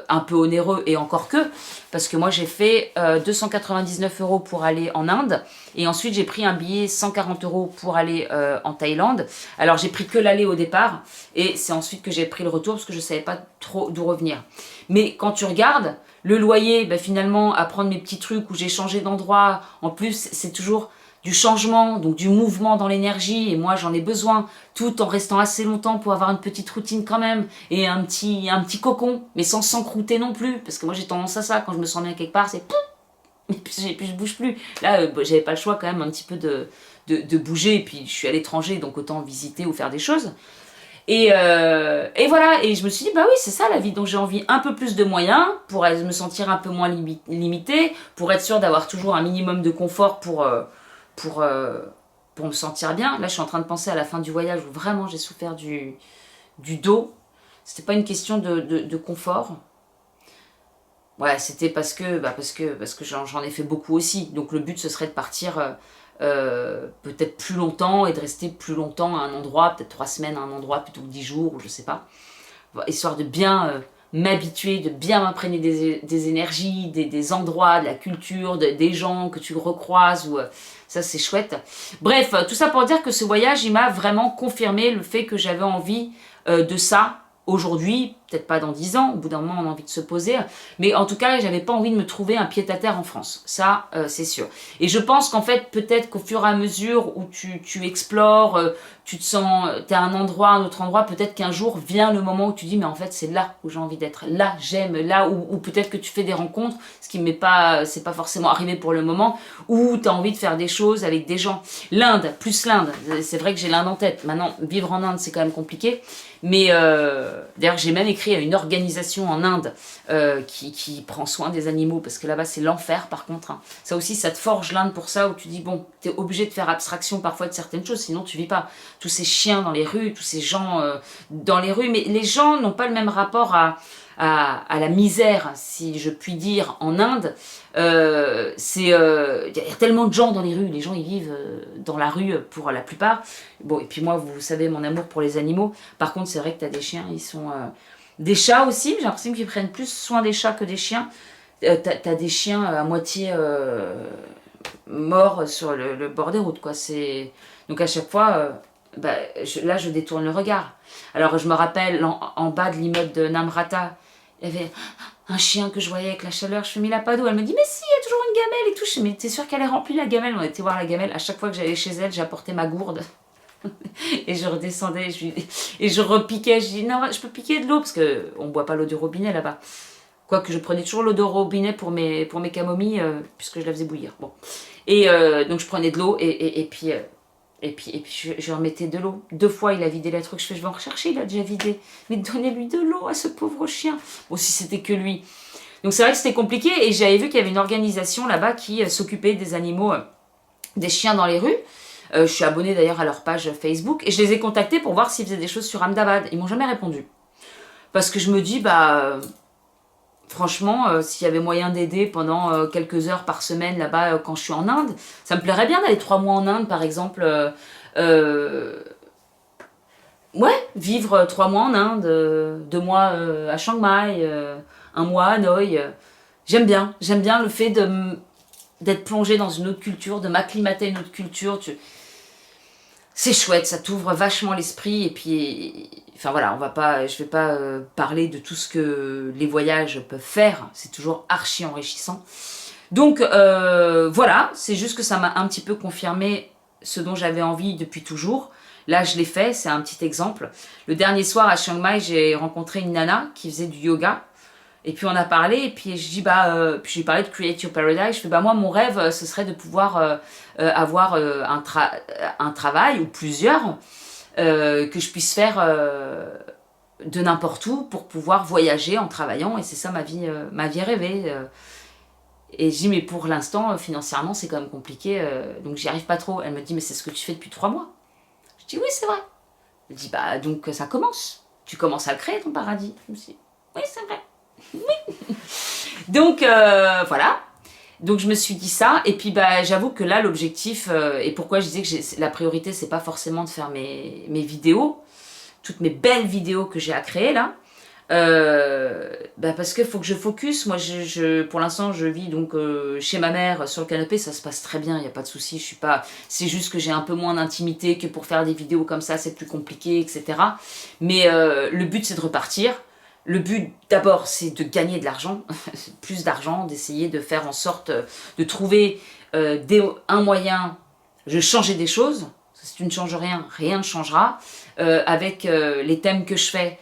un peu onéreux, et encore que, parce que moi j'ai fait 299 € pour aller en Inde, et ensuite j'ai pris un billet 140 € pour aller en Thaïlande. Alors j'ai pris que l'aller au départ, et c'est ensuite que j'ai pris le retour, parce que je savais pas trop d'où revenir. Mais quand tu regardes, le loyer, finalement, à prendre mes petits trucs où j'ai changé d'endroit, en plus, c'est toujours du changement, donc du mouvement dans l'énergie, et moi j'en ai besoin, tout en restant assez longtemps pour avoir une petite routine quand même, et un petit cocon, mais sans s'encrouter non plus, parce que moi j'ai tendance à ça, quand je me sens bien quelque part, c'est pouf, et puis je bouge plus. Là, j'avais pas le choix quand même un petit peu de bouger, et puis je suis à l'étranger, donc autant visiter ou faire des choses. Et voilà, et je me suis dit, oui, c'est ça la vie dont j'ai envie, un peu plus de moyens, pour me sentir un peu moins limitée, pour être sûre d'avoir toujours un minimum de confort pour me sentir bien. Là, je suis en train de penser à la fin du voyage où vraiment j'ai souffert du dos. C'était pas une question de confort. Ouais, c'était parce que j'en ai fait beaucoup aussi. Donc le but, ce serait de partir peut-être plus longtemps et de rester plus longtemps à un endroit, peut-être 3 semaines à un endroit plutôt que 10 jours, ou je sais pas. Histoire de bien m'habituer, de bien m'imprégner des énergies, des endroits, de la culture, des gens que tu recroises, ou ça c'est chouette. Bref, tout ça pour dire que ce voyage, il m'a vraiment confirmé le fait que j'avais envie de ça aujourd'hui, peut-être pas dans 10 ans, au bout d'un moment on a envie de se poser, mais en tout cas j'avais pas envie de me trouver un pied-à-terre en France, ça c'est sûr. Et je pense qu'en fait peut-être qu'au fur et à mesure où tu explores, tu te sens, t'es à un endroit, un autre endroit, peut-être qu'un jour vient le moment où tu dis mais en fait c'est là où j'ai envie d'être, là j'aime, là où peut-être que tu fais des rencontres, ce qui m'est pas, c'est pas forcément arrivé pour le moment, où tu as envie de faire des choses avec des gens. L'Inde, c'est vrai que j'ai l'Inde en tête, maintenant vivre en Inde c'est quand même compliqué, Mais d'ailleurs, j'ai même écrit à une organisation en Inde qui prend soin des animaux, parce que là-bas, c'est l'enfer par contre. Hein. Ça aussi, ça te forge l'Inde pour ça, où tu dis, bon, t'es obligé de faire abstraction parfois de certaines choses, sinon tu vis pas. Tous ces chiens dans les rues, tous ces gens dans les rues, mais les gens n'ont pas le même rapport à la misère, si je puis dire, en Inde. Il y a tellement de gens dans les rues, les gens ils vivent dans la rue pour la plupart. Bon, et puis moi, vous savez mon amour pour les animaux. Par contre, c'est vrai que tu as des chiens, ils sont... des chats aussi, j'ai l'impression qu'ils prennent plus soin des chats que des chiens. T'as des chiens à moitié morts sur le bord des routes, quoi. Donc à chaque fois, là, je détourne le regard. Alors, je me rappelle, en bas de l'immeuble de Namrata, il y avait un chien que je voyais avec la chaleur. Je fais, mais il a pas d'eau. Elle me dit, mais si, il y a toujours une gamelle et tout. Je fais, mais t'es sûre qu'elle est remplie, la gamelle? On était voir la gamelle. À chaque fois que j'allais chez elle, j'apportais ma gourde. Et je redescendais et je repiquais. Je dis, non, je peux piquer de l'eau parce qu'on ne boit pas l'eau du robinet là-bas. Quoique je prenais toujours l'eau du robinet pour mes camomilles, puisque je la faisais bouillir. Bon. Et donc je prenais de l'eau et puis je remettais de l'eau. 2 fois, il a vidé la truc. Je fais, je vais en rechercher, il a déjà vidé. Mais donnez-lui de l'eau à ce pauvre chien. Bon, si c'était que lui. Donc c'est vrai que c'était compliqué. Et j'avais vu qu'il y avait une organisation là-bas qui s'occupait des animaux, des chiens dans les rues. Je suis abonnée d'ailleurs à leur page Facebook. Et je les ai contactés pour voir s'ils faisaient des choses sur Ahmedabad. Ils m'ont jamais répondu. Parce que je me dis, franchement, s'il y avait moyen d'aider pendant quelques heures par semaine là-bas quand je suis en Inde, ça me plairait bien d'aller 3 mois en Inde par exemple. Ouais, vivre 3 mois en Inde, 2 mois à Chiang Mai, 1 mois à Hanoï. J'aime bien le fait d'être plongée dans une autre culture, de m'acclimater à une autre culture. C'est chouette, ça t'ouvre vachement l'esprit et puis, enfin voilà, je vais pas parler de tout ce que les voyages peuvent faire, c'est toujours archi enrichissant. Donc voilà, c'est juste que ça m'a un petit peu confirmé ce dont j'avais envie depuis toujours. Là, je l'ai fait, c'est un petit exemple. Le dernier soir à Chiang Mai, j'ai rencontré une nana qui faisait du yoga. Et puis on a parlé, et puis je dis, puis j'ai parlé de Create Your Paradise. Je fais, moi, mon rêve, ce serait de pouvoir avoir un travail, ou plusieurs, que je puisse faire de n'importe où pour pouvoir voyager en travaillant. Et c'est ça ma vie rêvée. Et je dis, mais pour l'instant, financièrement, c'est quand même compliqué, donc j'y arrive pas trop. Elle me dit, mais c'est ce que tu fais depuis 3 mois. Je dis, oui, c'est vrai. Elle dit, donc ça commence. Tu commences à le créer, ton paradis. Je me suis dit, oui, c'est vrai. Oui. Donc voilà. Donc je me suis dit ça. Et puis j'avoue que là, l'objectif, et pourquoi je disais que la priorité, c'est pas forcément de faire mes vidéos, toutes mes belles vidéos que j'ai à créer là. Parce qu'il faut que je focus. Moi, pour l'instant, je vis donc chez ma mère sur le canapé, ça se passe très bien, il n'y a pas de souci. Je suis pas. C'est juste que j'ai un peu moins d'intimité, que pour faire des vidéos comme ça, c'est plus compliqué, etc. Mais le but, c'est de repartir. Le but, d'abord, c'est de gagner de l'argent, plus d'argent, d'essayer de faire en sorte de trouver un moyen de changer des choses. Si tu ne changes rien, rien ne changera. Avec les thèmes que je fais,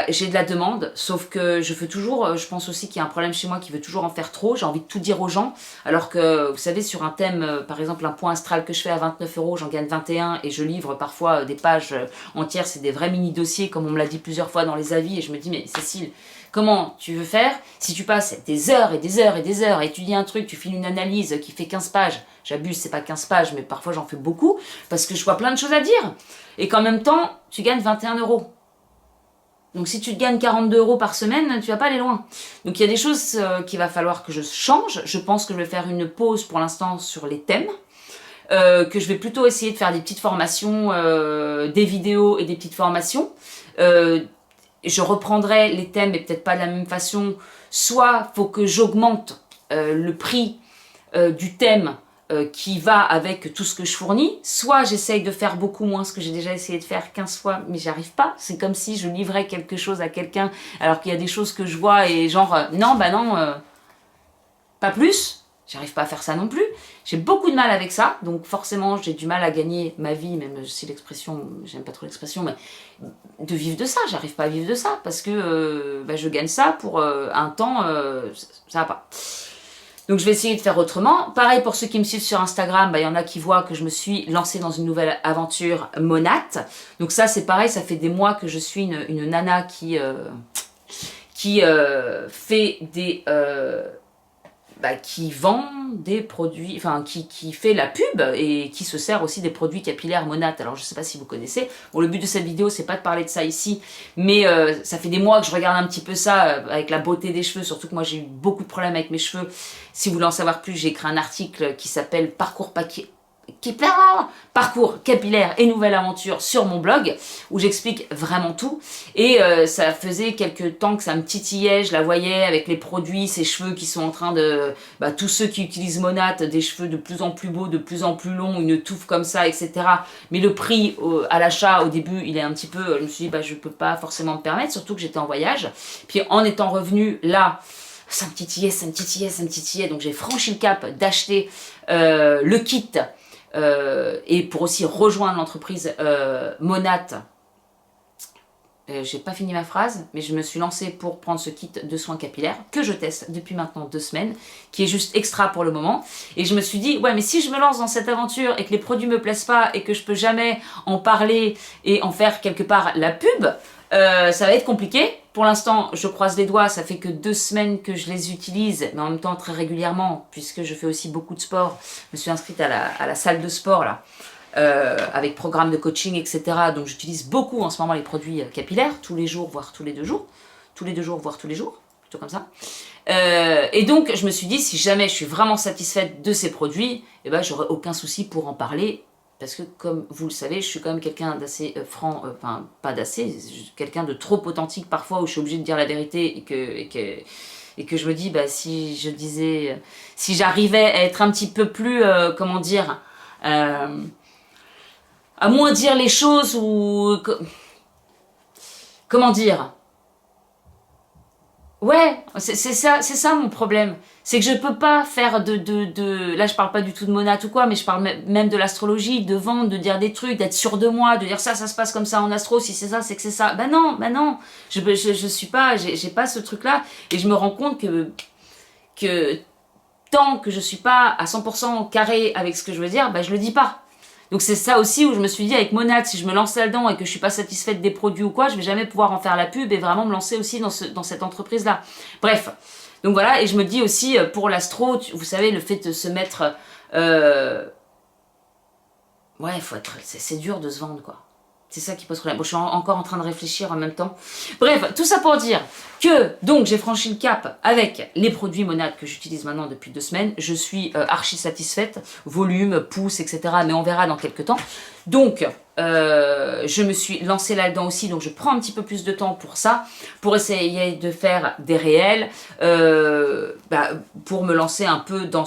j'ai de la demande, sauf que je pense aussi qu'il y a un problème chez moi qui veut toujours en faire trop, j'ai envie de tout dire aux gens, alors que, vous savez, sur un thème, par exemple un point astral que je fais à 29 €, j'en gagne 21 et je livre parfois des pages entières, c'est des vrais mini-dossiers, comme on me l'a dit plusieurs fois dans les avis, et je me dis, mais Cécile, comment tu veux faire si tu passes des heures et des heures et des heures à étudier un truc, tu files une analyse qui fait 15 pages, j'abuse, c'est pas 15 pages, mais parfois j'en fais beaucoup, parce que je vois plein de choses à dire, et qu'en même temps, tu gagnes 21 €. Donc si tu te gagnes 42 € par semaine, tu vas pas aller loin. Donc il y a des choses qu'il va falloir que je change. Je pense que je vais faire une pause pour l'instant sur les thèmes. Que je vais plutôt essayer de faire des petites formations, des vidéos et des petites formations. Je reprendrai les thèmes, mais peut-être pas de la même façon. Soit faut que j'augmente le prix du thème qui va avec tout ce que je fournis, soit j'essaye de faire beaucoup moins, ce que j'ai déjà essayé de faire 15 fois, mais j'arrive pas. C'est comme si je livrais quelque chose à quelqu'un, alors qu'il y a des choses que je vois et genre, non, pas plus. J'arrive pas à faire ça non plus. J'ai beaucoup de mal avec ça, donc forcément j'ai du mal à gagner ma vie, même si l'expression, j'aime pas trop l'expression, mais de vivre de ça, j'arrive pas à vivre de ça, parce que je gagne ça pour un temps, ça va pas. Donc je vais essayer de faire autrement. Pareil pour ceux qui me suivent sur Instagram, il y en a qui voient que je me suis lancée dans une nouvelle aventure Monat. Donc ça c'est pareil, ça fait des mois que je suis une nana qui fait des... qui vend des produits, enfin qui fait la pub et qui se sert aussi des produits capillaires Monat. Alors je sais pas si vous connaissez. Bon, le but de cette vidéo c'est pas de parler de ça ici, mais ça fait des mois que je regarde un petit peu ça avec la beauté des cheveux, surtout que moi j'ai eu beaucoup de problèmes avec mes cheveux. Si vous voulez en savoir plus, j'ai écrit un article qui s'appelle Parcours capillaire et nouvelle aventure sur mon blog où j'explique vraiment tout et ça faisait quelques temps que ça me titillait, je la voyais avec les produits, ses cheveux qui sont en train de... tous ceux qui utilisent Monat, des cheveux de plus en plus beaux, de plus en plus longs, une touffe comme ça, etc. Mais le prix à l'achat au début, il est un petit peu... Je me suis dit, je peux pas forcément me permettre, surtout que j'étais en voyage. Puis en étant revenue là, ça me titillait, donc j'ai franchi le cap d'acheter le kit et pour aussi rejoindre l'entreprise Monat. J'ai pas fini ma phrase, mais je me suis lancée pour prendre ce kit de soins capillaires que je teste depuis maintenant 2 semaines, qui est juste extra pour le moment. Et je me suis dit, ouais, mais si je me lance dans cette aventure et que les produits me plaisent pas et que je peux jamais en parler et en faire quelque part la pub, ça va être compliqué. Pour l'instant, je croise les doigts, ça fait que 2 semaines que je les utilise, mais en même temps très régulièrement, puisque je fais aussi beaucoup de sport. Je me suis inscrite à la salle de sport, là, avec programme de coaching, etc. Donc j'utilise beaucoup en ce moment les produits capillaires, tous les jours, voire tous les 2 jours. Tous les 2 jours, voire tous les jours, plutôt comme ça. Et donc, je me suis dit, si jamais je suis vraiment satisfaite de ces produits, j'aurai aucun souci pour en parler. Parce que, comme vous le savez, je suis quand même quelqu'un d'assez franc, enfin, pas d'assez, quelqu'un de trop authentique parfois, où je suis obligée de dire la vérité et que je me dis, si j'arrivais à être un petit peu plus, comment dire, à moins dire les choses ou... Comment dire? Ouais, c'est ça mon problème. C'est que je peux pas faire Là, je parle pas du tout de Monat ou quoi, mais je parle même de l'astrologie, de vendre, de dire des trucs, d'être sûr de moi, de dire ça se passe comme ça en astro, si c'est ça, c'est que c'est ça. Non. Je suis pas... J'ai pas ce truc-là. Et je me rends compte que tant que je suis pas à 100% carré avec ce que je veux dire, je le dis pas. Donc c'est ça aussi où je me suis dit avec Monat, si je me lance là-dedans et que je suis pas satisfaite des produits ou quoi, je vais jamais pouvoir en faire la pub et vraiment me lancer aussi dans cette entreprise-là. Bref, donc voilà, et je me dis aussi pour l'astro, vous savez, le fait de se mettre... Ouais, c'est dur de se vendre, quoi. C'est ça qui pose problème. Bon, je suis encore en train de réfléchir en même temps. Bref, tout ça pour dire que, donc, j'ai franchi le cap avec les produits Monat que j'utilise maintenant depuis 2 semaines. Je suis archi satisfaite. Volume, pouce, etc. Mais on verra dans quelques temps. Donc, je me suis lancée là-dedans aussi. Donc, je prends un petit peu plus de temps pour ça. Pour essayer de faire des réels. Pour me lancer un peu dans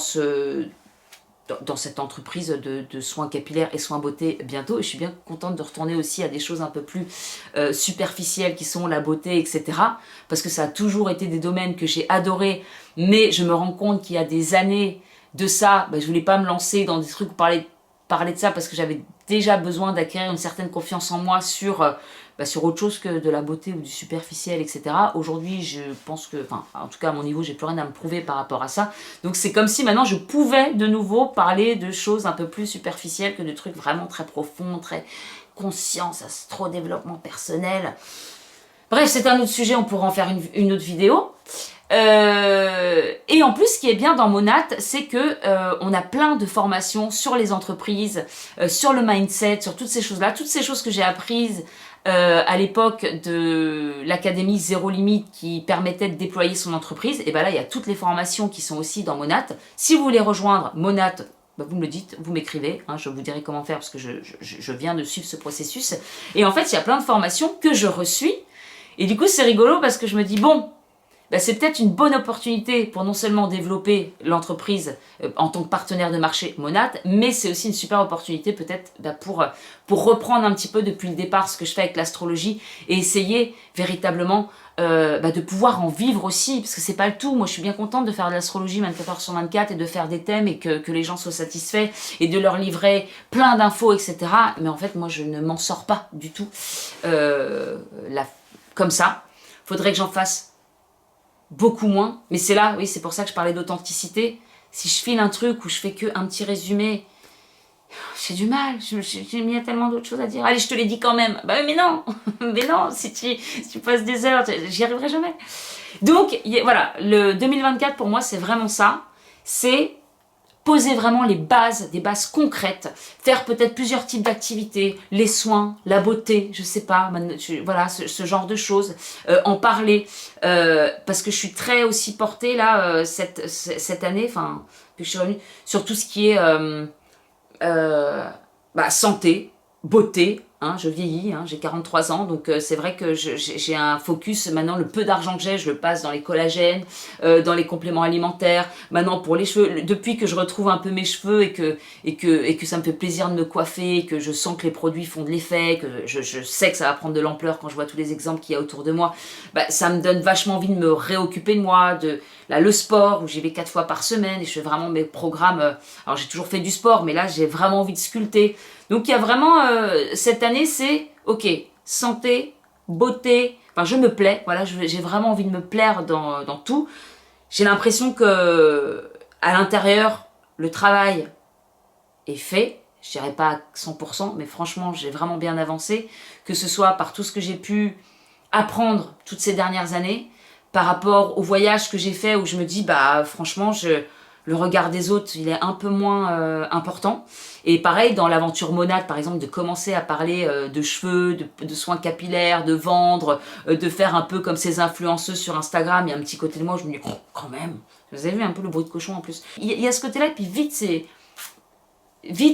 cette entreprise de soins capillaires et soins beauté bientôt. Et je suis bien contente de retourner aussi à des choses un peu plus superficielles qui sont la beauté, etc. Parce que ça a toujours été des domaines que j'ai adorés, mais je me rends compte qu'il y a des années de ça, je voulais pas me lancer dans des trucs où parler de ça parce que j'avais déjà besoin d'acquérir une certaine confiance en moi sur autre chose que de la beauté ou du superficiel, etc. Aujourd'hui, je pense que, en tout cas à mon niveau, j'ai plus rien à me prouver par rapport à ça. Donc c'est comme si maintenant je pouvais de nouveau parler de choses un peu plus superficielles que de trucs vraiment très profonds, très conscience, astro-développement personnel. Bref, c'est un autre sujet, on pourra en faire une autre vidéo. Et en plus, ce qui est bien dans Monat, c'est que on a plein de formations sur les entreprises, sur le mindset, sur toutes ces choses-là, toutes ces choses que j'ai apprises à l'époque de l'académie Zéro Limite qui permettait de déployer son entreprise. Et là, il y a toutes les formations qui sont aussi dans Monat. Si vous voulez rejoindre Monat, vous me le dites, vous m'écrivez, je vous dirai comment faire parce que je viens de suivre ce processus. Et en fait, il y a plein de formations que je reçuis. Et du coup, c'est rigolo parce que je me dis, bon, c'est peut-être une bonne opportunité pour non seulement développer l'entreprise en tant que partenaire de marché Monat, mais c'est aussi une super opportunité peut-être pour reprendre un petit peu depuis le départ ce que je fais avec l'astrologie et essayer véritablement de pouvoir en vivre aussi, parce que c'est pas le tout. Moi, je suis bien contente de faire de l'astrologie 24h/24 et de faire des thèmes et que les gens soient satisfaits et de leur livrer plein d'infos, etc. Mais en fait, moi, je ne m'en sors pas du tout comme ça. Faudrait que j'en fasse beaucoup moins, mais c'est là, oui, c'est pour ça que je parlais d'authenticité, si je file un truc où je fais que un petit résumé, j'ai du mal, il y a tellement d'autres choses à dire. Allez, je te l'ai dit quand même. Bah mais non, mais non, si tu passes des heures, j'y arriverai jamais. Donc voilà, le 2024 pour moi c'est vraiment ça, c'est poser vraiment les bases, des bases concrètes, faire peut-être plusieurs types d'activités, les soins, la beauté, je sais pas, voilà, ce genre de choses, en parler, parce que je suis très aussi portée là, cette année, enfin, que je suis revenue, sur tout ce qui est santé, beauté, hein, je vieillis, hein, j'ai 43 ans, donc c'est vrai que j'ai un focus, maintenant le peu d'argent que j'ai, je le passe dans les collagènes, dans les compléments alimentaires, maintenant pour les cheveux, depuis que je retrouve un peu mes cheveux et que ça me fait plaisir de me coiffer, que je sens que les produits font de l'effet, que je sais que ça va prendre de l'ampleur quand je vois tous les exemples qu'il y a autour de moi, bah, ça me donne vachement envie de me réoccuper de moi, là, le sport, où j'y vais 4 fois par semaine, et je fais vraiment mes programmes, alors j'ai toujours fait du sport, mais là j'ai vraiment envie de sculpter. Donc il y a vraiment, cette année c'est, ok, santé, beauté, enfin je me plais, voilà, j'ai vraiment envie de me plaire dans tout. J'ai l'impression que à l'intérieur, le travail est fait, je dirais pas à 100%, mais franchement j'ai vraiment bien avancé, que ce soit par tout ce que j'ai pu apprendre toutes ces dernières années, par rapport au voyage que j'ai fait où je me dis, bah franchement, le regard des autres, il est un peu moins important. Et pareil, dans l'aventure monade, par exemple, de commencer à parler de cheveux, de soins capillaires, de vendre, de faire un peu comme ces influenceuses sur Instagram, il y a un petit côté de moi où je me dis, oh, quand même, vous avez vu un peu le bruit de cochon en plus. Il y a ce côté-là, et puis vite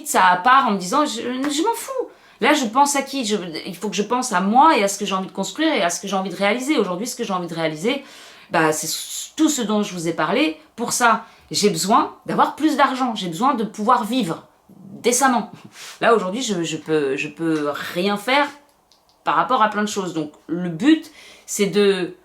ça part en me disant, je m'en fous. Là, je pense à qui? Il faut que je pense à moi et à ce que j'ai envie de construire et à ce que j'ai envie de réaliser. Aujourd'hui, ce que j'ai envie de réaliser, bah, c'est tout ce dont je vous ai parlé. Pour ça, j'ai besoin d'avoir plus d'argent. J'ai besoin de pouvoir vivre décemment. Là, aujourd'hui, je peux rien faire par rapport à plein de choses. Donc, le but, c'est de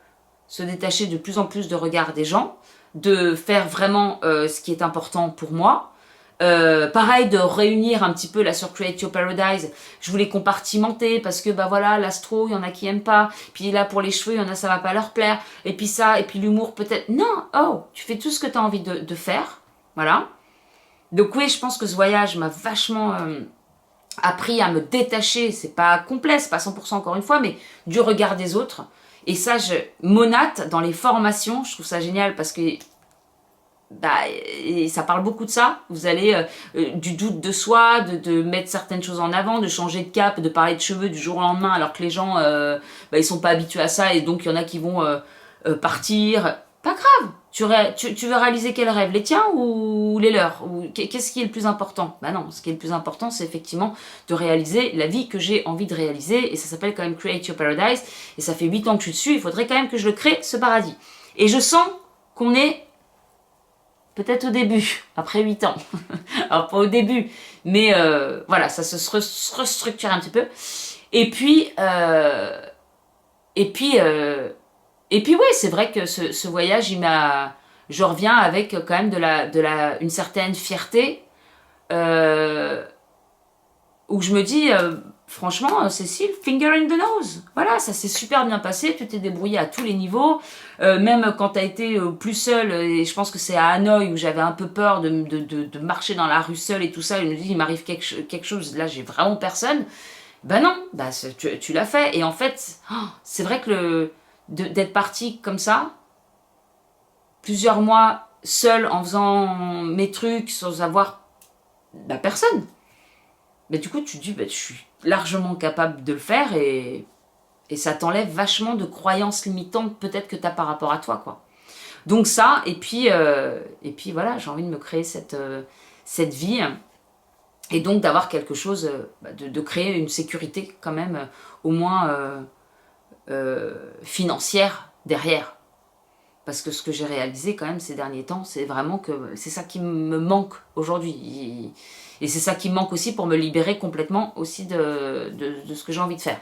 se détacher de plus en plus de regard des gens, de faire vraiment ce qui est important pour moi. Pareil, de réunir un petit peu là sur Create Your Paradise, je voulais compartimenter parce que bah voilà, l'astro, il y en a qui aiment pas, puis là pour les cheveux, il y en a ça va pas leur plaire, et puis ça, et puis l'humour peut-être, non, oh, tu fais tout ce que tu as envie de faire, voilà. Donc oui, je pense que ce voyage m'a vachement appris à me détacher, c'est pas complet, c'est pas 100% encore une fois, mais du regard des autres, et ça, monate dans les formations, je trouve ça génial parce que bah, et ça parle beaucoup de ça. Vous allez du doute de soi, de mettre certaines choses en avant, de changer de cap, de parler de cheveux du jour au lendemain, alors que les gens, bah, ils sont pas habitués à ça, et donc il y en a qui vont partir. Pas grave. Tu veux réaliser quels rêves, les tiens ou les leurs, ou qu'est-ce qui est le plus important? Bah non, ce qui est le plus important, c'est effectivement de réaliser la vie que j'ai envie de réaliser, et ça s'appelle quand même Create Your Paradise, et ça fait 8 ans que je suis dessus, il faudrait quand même que je le crée, ce paradis. Et je sens qu'on est peut-être au début, après 8 ans. Alors pas au début, mais voilà, ça se restructure un petit peu. Et puis, ouais, c'est vrai que ce voyage, je reviens avec quand même une certaine fierté, où je me dis, franchement, Cécile, finger in the nose. Voilà, ça s'est super bien passé, tu t'es débrouillée à tous les niveaux, même quand tu as été plus seule, et je pense que c'est à Hanoï où j'avais un peu peur de marcher dans la rue seule et tout ça, et je me dis, il m'arrive quelque chose, là j'ai vraiment personne. Ben non, bah, tu l'as fait, et en fait, c'est vrai que d'être partie comme ça, plusieurs mois seule en faisant mes trucs sans avoir personne. Mais du coup, tu te dis, je suis largement capable de le faire, et ça t'enlève vachement de croyances limitantes peut-être que tu as par rapport à toi, quoi. Donc ça, et puis voilà, j'ai envie de me créer cette vie, et donc d'avoir quelque chose, de créer une sécurité quand même, au moins financière derrière. Parce que ce que j'ai réalisé quand même ces derniers temps, c'est vraiment que c'est ça qui me manque aujourd'hui. Et c'est ça qui me manque aussi pour me libérer complètement aussi de ce que j'ai envie de faire.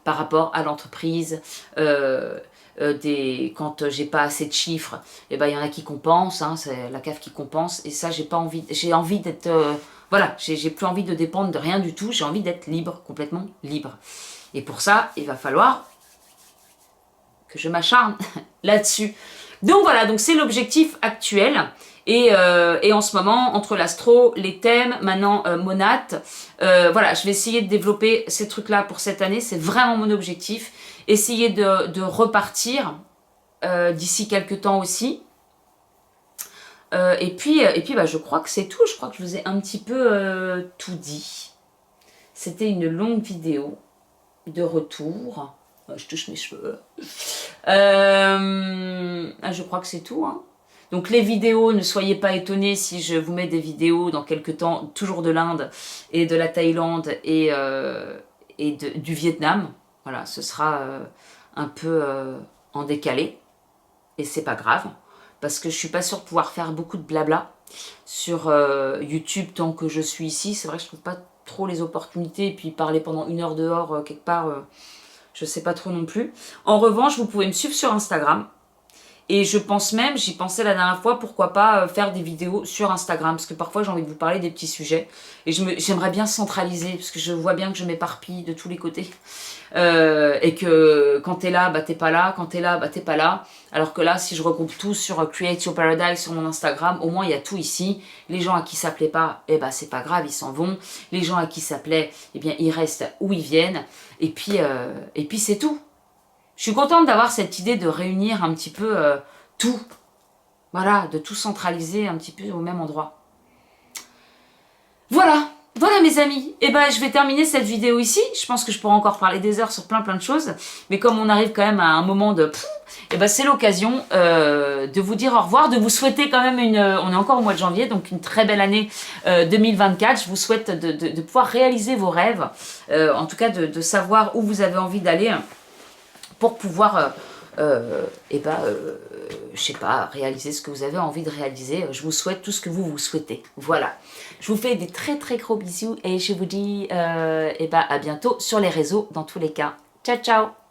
Par rapport à l'entreprise, quand j'ai pas assez de chiffres, et ben il y en a qui compensent, hein, c'est la CAF qui compense, et ça j'ai envie d'être, voilà, j'ai plus envie de dépendre de rien du tout, j'ai envie d'être libre, complètement libre. Et pour ça, il va falloir que je m'acharne là-dessus. Donc voilà, donc c'est l'objectif actuel. Et en ce moment, entre l'astro, les thèmes, maintenant Monat, voilà, je vais essayer de développer ces trucs-là pour cette année. C'est vraiment mon objectif. Essayer de repartir d'ici quelques temps aussi. Et puis bah, je crois que c'est tout. Je crois que je vous ai un petit peu tout dit. C'était une longue vidéo de retour. Je touche mes cheveux. Je crois que c'est tout. Hein. Donc les vidéos, ne soyez pas étonnés si je vous mets des vidéos dans quelques temps, toujours de l'Inde et de la Thaïlande et du Vietnam. Voilà, ce sera un peu en décalé. Et c'est pas grave, parce que je suis pas sûre de pouvoir faire beaucoup de blabla sur YouTube tant que je suis ici. C'est vrai que je trouve pas trop les opportunités, et puis parler pendant 1 heure dehors quelque part, je sais pas trop non plus. En revanche, vous pouvez me suivre sur Instagram. Et je pense même, j'y pensais la dernière fois, pourquoi pas faire des vidéos sur Instagram, parce que parfois j'ai envie de vous parler des petits sujets, et j'aimerais bien centraliser, parce que je vois bien que je m'éparpille de tous les côtés, et que quand t'es là, bah t'es pas là, quand t'es là, bah t'es pas là, alors que là, si je regroupe tout sur Create Your Paradise, sur mon Instagram, au moins il y a tout ici. Les gens à qui ça plaît pas, eh ben c'est pas grave, ils s'en vont. Les gens à qui ça plaît, eh bien ils restent où ils viennent, et puis c'est tout. Je suis contente d'avoir cette idée de réunir un petit peu tout. Voilà, de tout centraliser un petit peu au même endroit. Voilà, voilà mes amis. Et ben je vais terminer cette vidéo ici. Je pense que je pourrais encore parler des heures sur plein de choses. Mais comme on arrive quand même à un moment de... Et ben c'est l'occasion de vous dire au revoir, de vous souhaiter quand même on est encore au mois de janvier, donc une très belle année 2024. Je vous souhaite de pouvoir réaliser vos rêves. En tout cas de savoir où vous avez envie d'aller, pour pouvoir, je sais pas, réaliser ce que vous avez envie de réaliser. Je vous souhaite tout ce que vous souhaitez. Voilà. Je vous fais des très très gros bisous et je vous dis à bientôt sur les réseaux dans tous les cas. Ciao ciao.